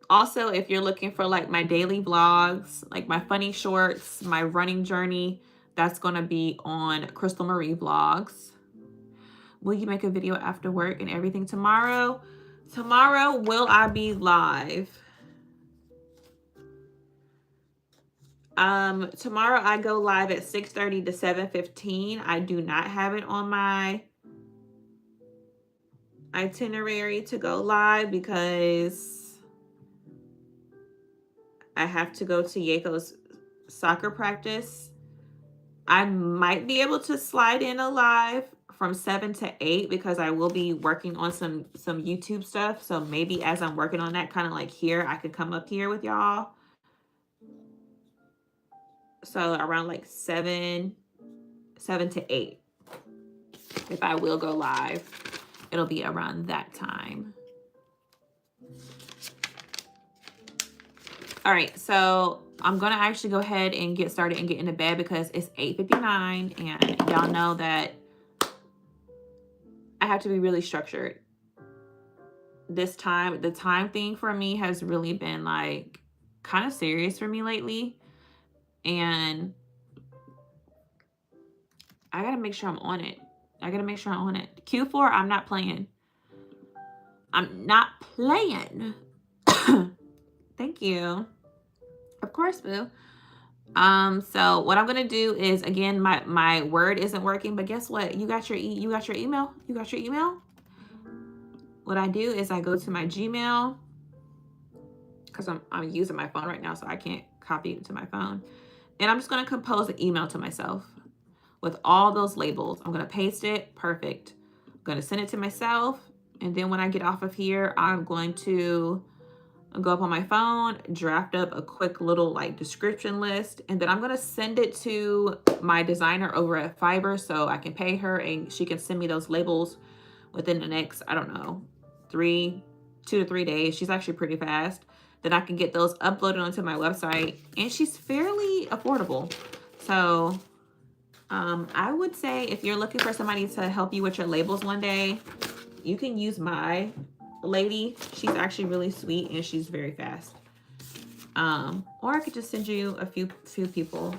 Also, if you're looking for like my daily vlogs, like my funny shorts, my running journey, that's going to be on Crystal Marie Vlogs. Will you make a video after work and everything tomorrow? Tomorrow, will I be live? Tomorrow I go live at 6:30 to 7:15. I do not have it on my itinerary to go live because I have to go to Yeko's soccer practice. I might be able to slide in a live from 7 to 8 because I will be working on some YouTube stuff. So maybe as I'm working on that, kind of like here, I could come up here with y'all. So around like 7 to 8. If I will go live, it'll be around that time. All right, so I'm gonna actually go ahead and get started and get into bed because it's 8:59 and y'all know that I have to be really structured. This time, the time thing for me has really been like kind of serious for me lately. And I gotta make sure I'm on it. Q4, I'm not playing. I'm not playing. Thank you. Of course, boo. So what I'm gonna do is, again, my Word isn't working, but guess what? You got your email. You got your email. What I do is I go to my Gmail because I'm using my phone right now, so I can't copy it to my phone. And I'm just gonna compose an email to myself with all those labels. I'm gonna paste it. Perfect. I'm gonna send it to myself, and then when I get off of here, I'm going to go up on my phone, draft up a quick little like description list, and then I'm gonna send it to my designer over at Fiverr so I can pay her and she can send me those labels within the next, I don't know, 2 to 3 days. She's actually pretty fast. Then I can get those uploaded onto my website, and she's fairly affordable. So I would say if you're looking for somebody to help you with your labels one day, you can use my lady. She's actually really sweet and she's very fast. Or I could just send you a few people.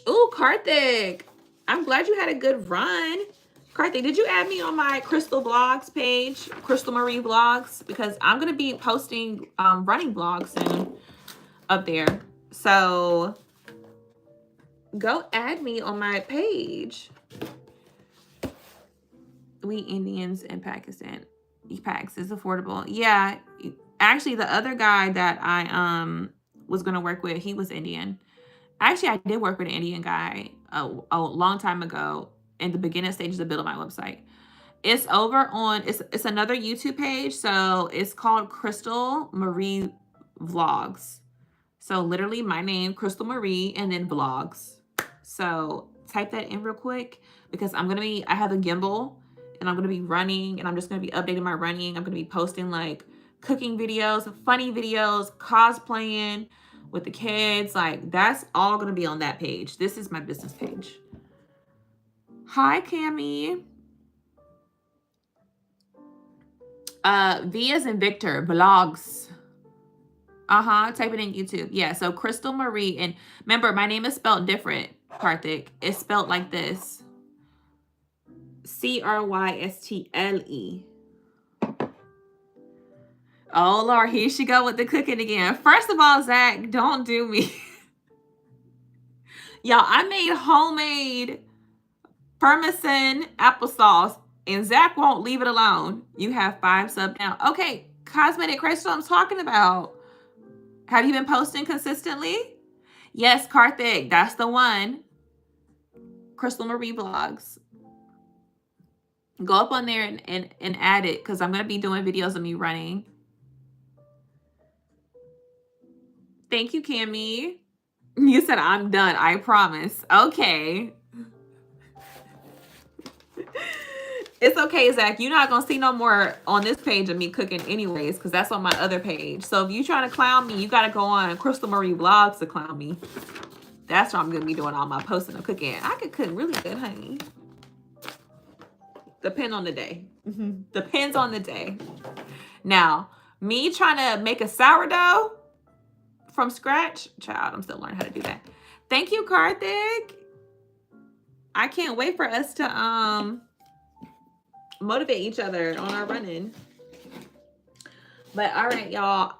Ooh, Karthik, I'm glad you had a good run. Karthik, did you add me on my Crystal Vlogs page, Crystal Marie Vlogs? Because I'm gonna be posting running vlogs soon up there. So go add me on my page. We Indians in Pakistan. Pax is affordable. Yeah, actually the other guy that I was gonna work with, he was Indian. Actually, I did work with an Indian guy a long time ago in the beginning stages of building my website. It's over on, it's another YouTube page. So it's called Crystal Marie Vlogs. So literally my name, Crystal Marie, and then vlogs. So type that in real quick because I have a gimbal and I'm going to be running, and I'm just going to be updating my running. I'm going to be posting like cooking videos, funny videos, cosplaying with the kids. Like that's all going to be on that page. This is my business page. Hi, Cammie. V as in Victor, vlogs. Type it in YouTube. Yeah, so Crystal Marie. And remember, my name is spelled different. Karthik. It's spelled like this. Crystle. Oh, Lord, here she go with the cooking again. First of all, Zach, don't do me. Y'all, I made homemade parmesan applesauce, and Zach won't leave it alone. You have 5 sub now. Okay, Cosmetic Crystal, I'm talking about. Have you been posting consistently? Yes, Karthik, that's the one. Crystal Marie Vlogs. Go up on there and add it, because I'm going to be doing videos of me running. Thank you, Cammie. You said I'm done, I promise. Okay. It's okay, Zach. You're not going to see no more on this page of me cooking anyways, because that's on my other page. So if you're trying to clown me, you got to go on Crystal Marie Vlogs to clown me. That's what I'm going to be doing all my posting of cooking. I could cook really good, honey. Depend on the day. Depends on the day. Now, me trying to make a sourdough from scratch, child, I'm still learning how to do that. Thank you, Karthik. I can't wait for us to motivate each other on our running. But all right, y'all.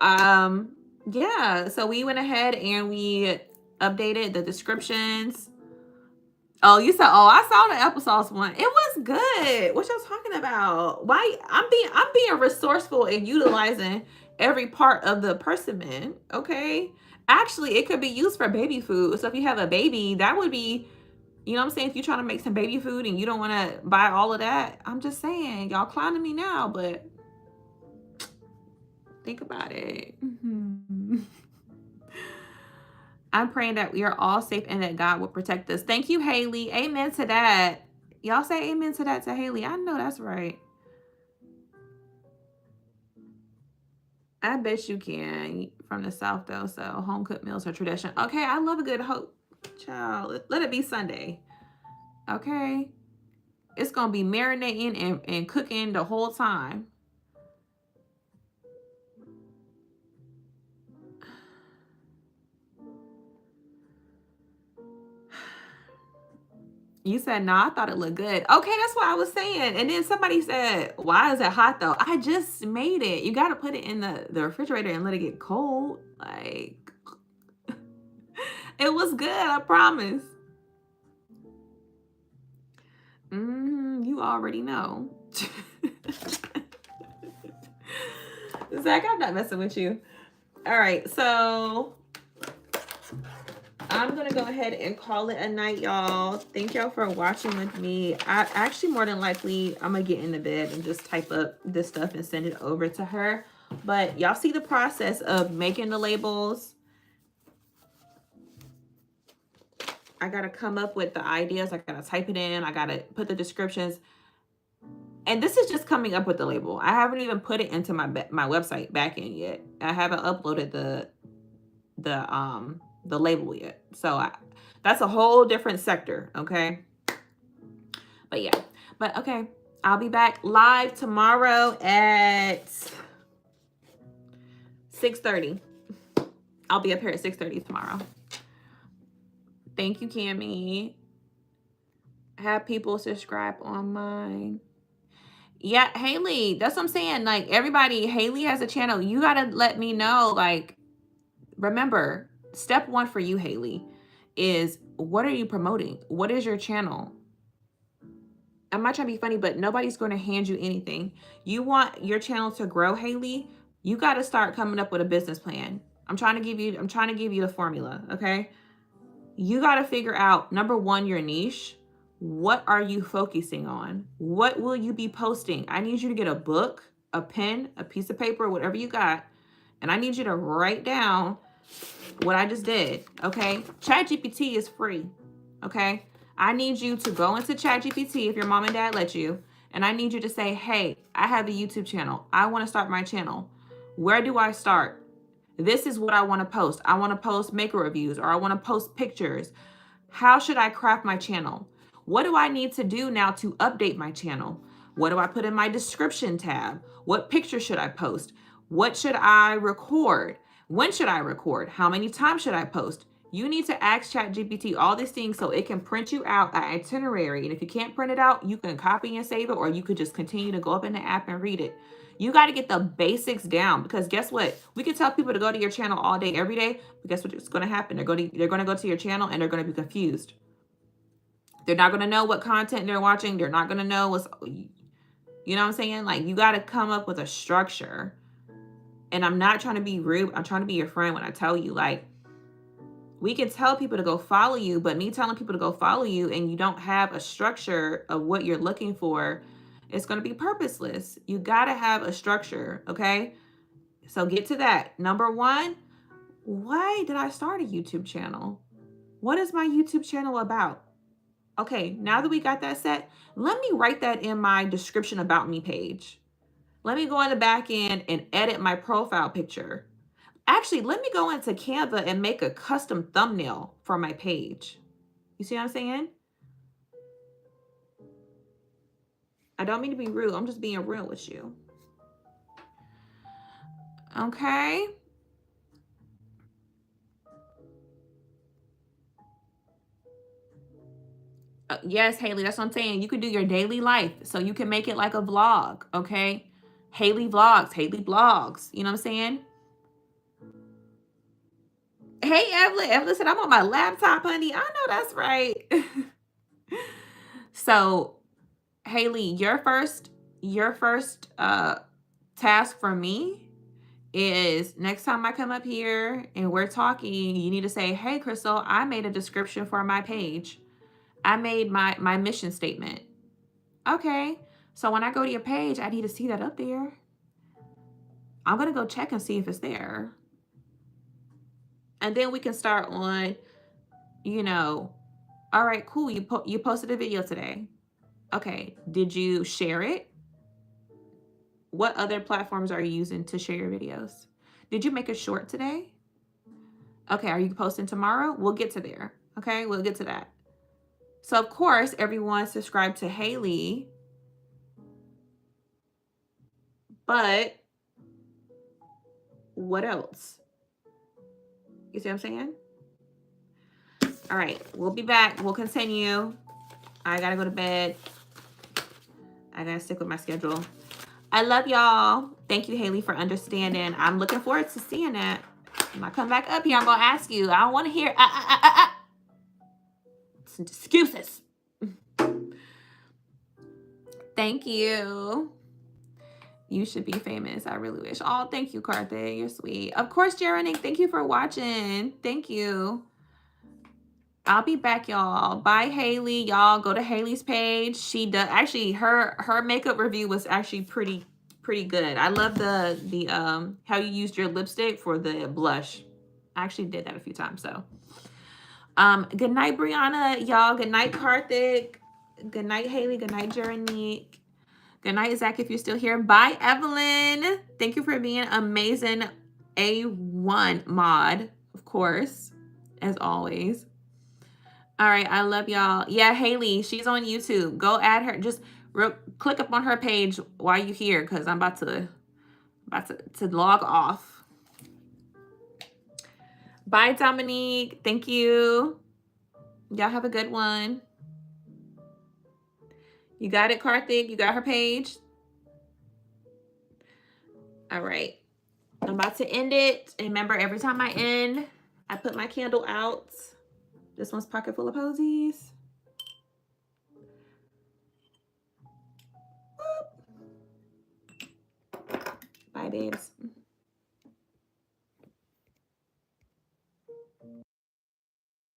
Yeah, so we went ahead and we updated the descriptions. Oh, you said, oh, I saw the applesauce one. It was good. What y'all talking about? Why? I'm being resourceful and utilizing every part of the persimmon. Okay. Actually, it could be used for baby food. So if you have a baby, that would be, you know what I'm saying? If you're trying to make some baby food and you don't want to buy all of that, I'm just saying, y'all clowning me now, but think about it. I'm praying that we are all safe and that God will protect us. Thank you, Haley. Amen to that. Y'all say amen to that to Haley. I know that's right. I bet you can. From the South, though, so home-cooked meals are tradition. Okay, I love a good hope. Child, let it be Sunday. Okay? It's going to be marinating and cooking the whole time. You said, no, I thought it looked good. Okay, that's what I was saying. And then somebody said, why is it hot, though? I just made it. You got to put it in the refrigerator and let it get cold. Like, it was good, I promise. You already know. Zach, I'm not messing with you. All right, so I'm going to go ahead and call it a night, y'all. Thank y'all for watching with me. I actually, more than likely, I'm going to get into bed and just type up this stuff and send it over to her. But y'all see the process of making the labels. I got to come up with the ideas. I got to type it in. I got to put the descriptions. And this is just coming up with the label. I haven't even put it into my website backend yet. I haven't uploaded the label yet. So that's a whole different sector, okay? But yeah. But okay, I'll be back live tomorrow at 6:30. I'll be up here at 6:30 tomorrow. Thank you, Cammie. Have people subscribe on mine. Yeah, Haley, that's what I'm saying. Like, everybody, Haley has a channel. You got to let me know. Like, remember, step one for you, Haley, is what are you promoting? What is your channel? I'm not trying to be funny, but nobody's going to hand you anything. You want your channel to grow, Haley? You got to start coming up with a business plan. I'm trying to give you the formula, okay? You got to figure out, number one, your niche. What are you focusing on? What will you be posting? I need you to get a book, a pen, a piece of paper, whatever you got, and I need you to write down what I just did, okay? ChatGPT is free, okay? I need you to go into ChatGPT if your mom and dad let you, and I need you to say, hey, I have a YouTube channel. I want to start my channel. Where do I start? This is what I want to post. I want to post maker reviews, or I want to post pictures. How should I craft my channel? What do I need to do now to update my channel? What do I put in my description tab? What picture should I post? What should I record? When should I record? How many times should I post? You need to ask ChatGPT all these things so it can print you out an itinerary. And if you can't print it out, you can copy and save it, or you could just continue to go up in the app and read it. You got to get the basics down, because guess what? We can tell people to go to your channel all day, every day, but guess what's going to happen? They're going to go to your channel and they're going to be confused. They're not going to know what content they're watching. They're not going to know what's, you know what I'm saying? Like, you got to come up with a structure. And I'm not trying to be rude. I'm trying to be your friend when I tell you, like, we can tell people to go follow you, but me telling people to go follow you and you don't have a structure of what you're looking for, it's going to be purposeless. You got to have a structure, okay? So get to that. Number one, why did I start a YouTube channel? What is my YouTube channel about? Okay, now that we got that set, let me write that in my description about me page. Let me go in the back end and edit my profile picture. Actually, let me go into Canva and make a custom thumbnail for my page. You see what I'm saying? I don't mean to be rude. I'm just being real with you. Okay. Yes, Haley, that's what I'm saying. You can do your daily life. So you can make it like a vlog, okay? Haley vlogs, Haley blogs. You know what I'm saying? Hey, Evelyn. Evelyn said, I'm on my laptop, honey. I know that's right. So, Haley, your first task for me is next time I come up here and we're talking, you need to say, hey, Crystal, I made a description for my page. I made my mission statement. Okay. So when I go to your page, I need to see that up there. I'm going to go check and see if it's there. And then we can start on, you know, all right, cool. You posted a video today. Okay. Did you share it? What other platforms are you using to share your videos? Did you make a short today? Okay. Are you posting tomorrow? We'll get to there. Okay. We'll get to that. So of course, everyone subscribe to Haley, but what else? You see what I'm saying? All right, we'll be back. We'll continue. I gotta go to bed. I gotta stick with my schedule. I love y'all. Thank you, Haley, for understanding. I'm looking forward to seeing that. When I come back up here, I'm gonna ask you. I don't want to hear some excuses. Thank you. You should be famous. I really wish. Oh, thank you, Karthik. You're sweet. Of course, Jeremy. Thank you for watching. Thank you. I'll be back, y'all. Bye, Haley. Y'all go to Haley's page. She does actually her makeup review was actually pretty good. I love the how you used your lipstick for the blush. I actually did that a few times. So good night, Brianna. Y'all, good night, Karthik. Good night, Haley. Good night, Jeremy. Good night, Zach, if you're still here. Bye, Evelyn. Thank you for being amazing A1 mod, of course, as always. All right, I love y'all. Yeah, Haley, she's on YouTube. Go add her. Just click up on her page while you're here, because I'm about to log off. Bye, Dominique. Thank you. Y'all have a good one. You got it, Karthik? You got her page? All right. I'm about to end it. And remember, every time I end, I put my candle out. This one's pocket full of posies. Boop. Bye, babes.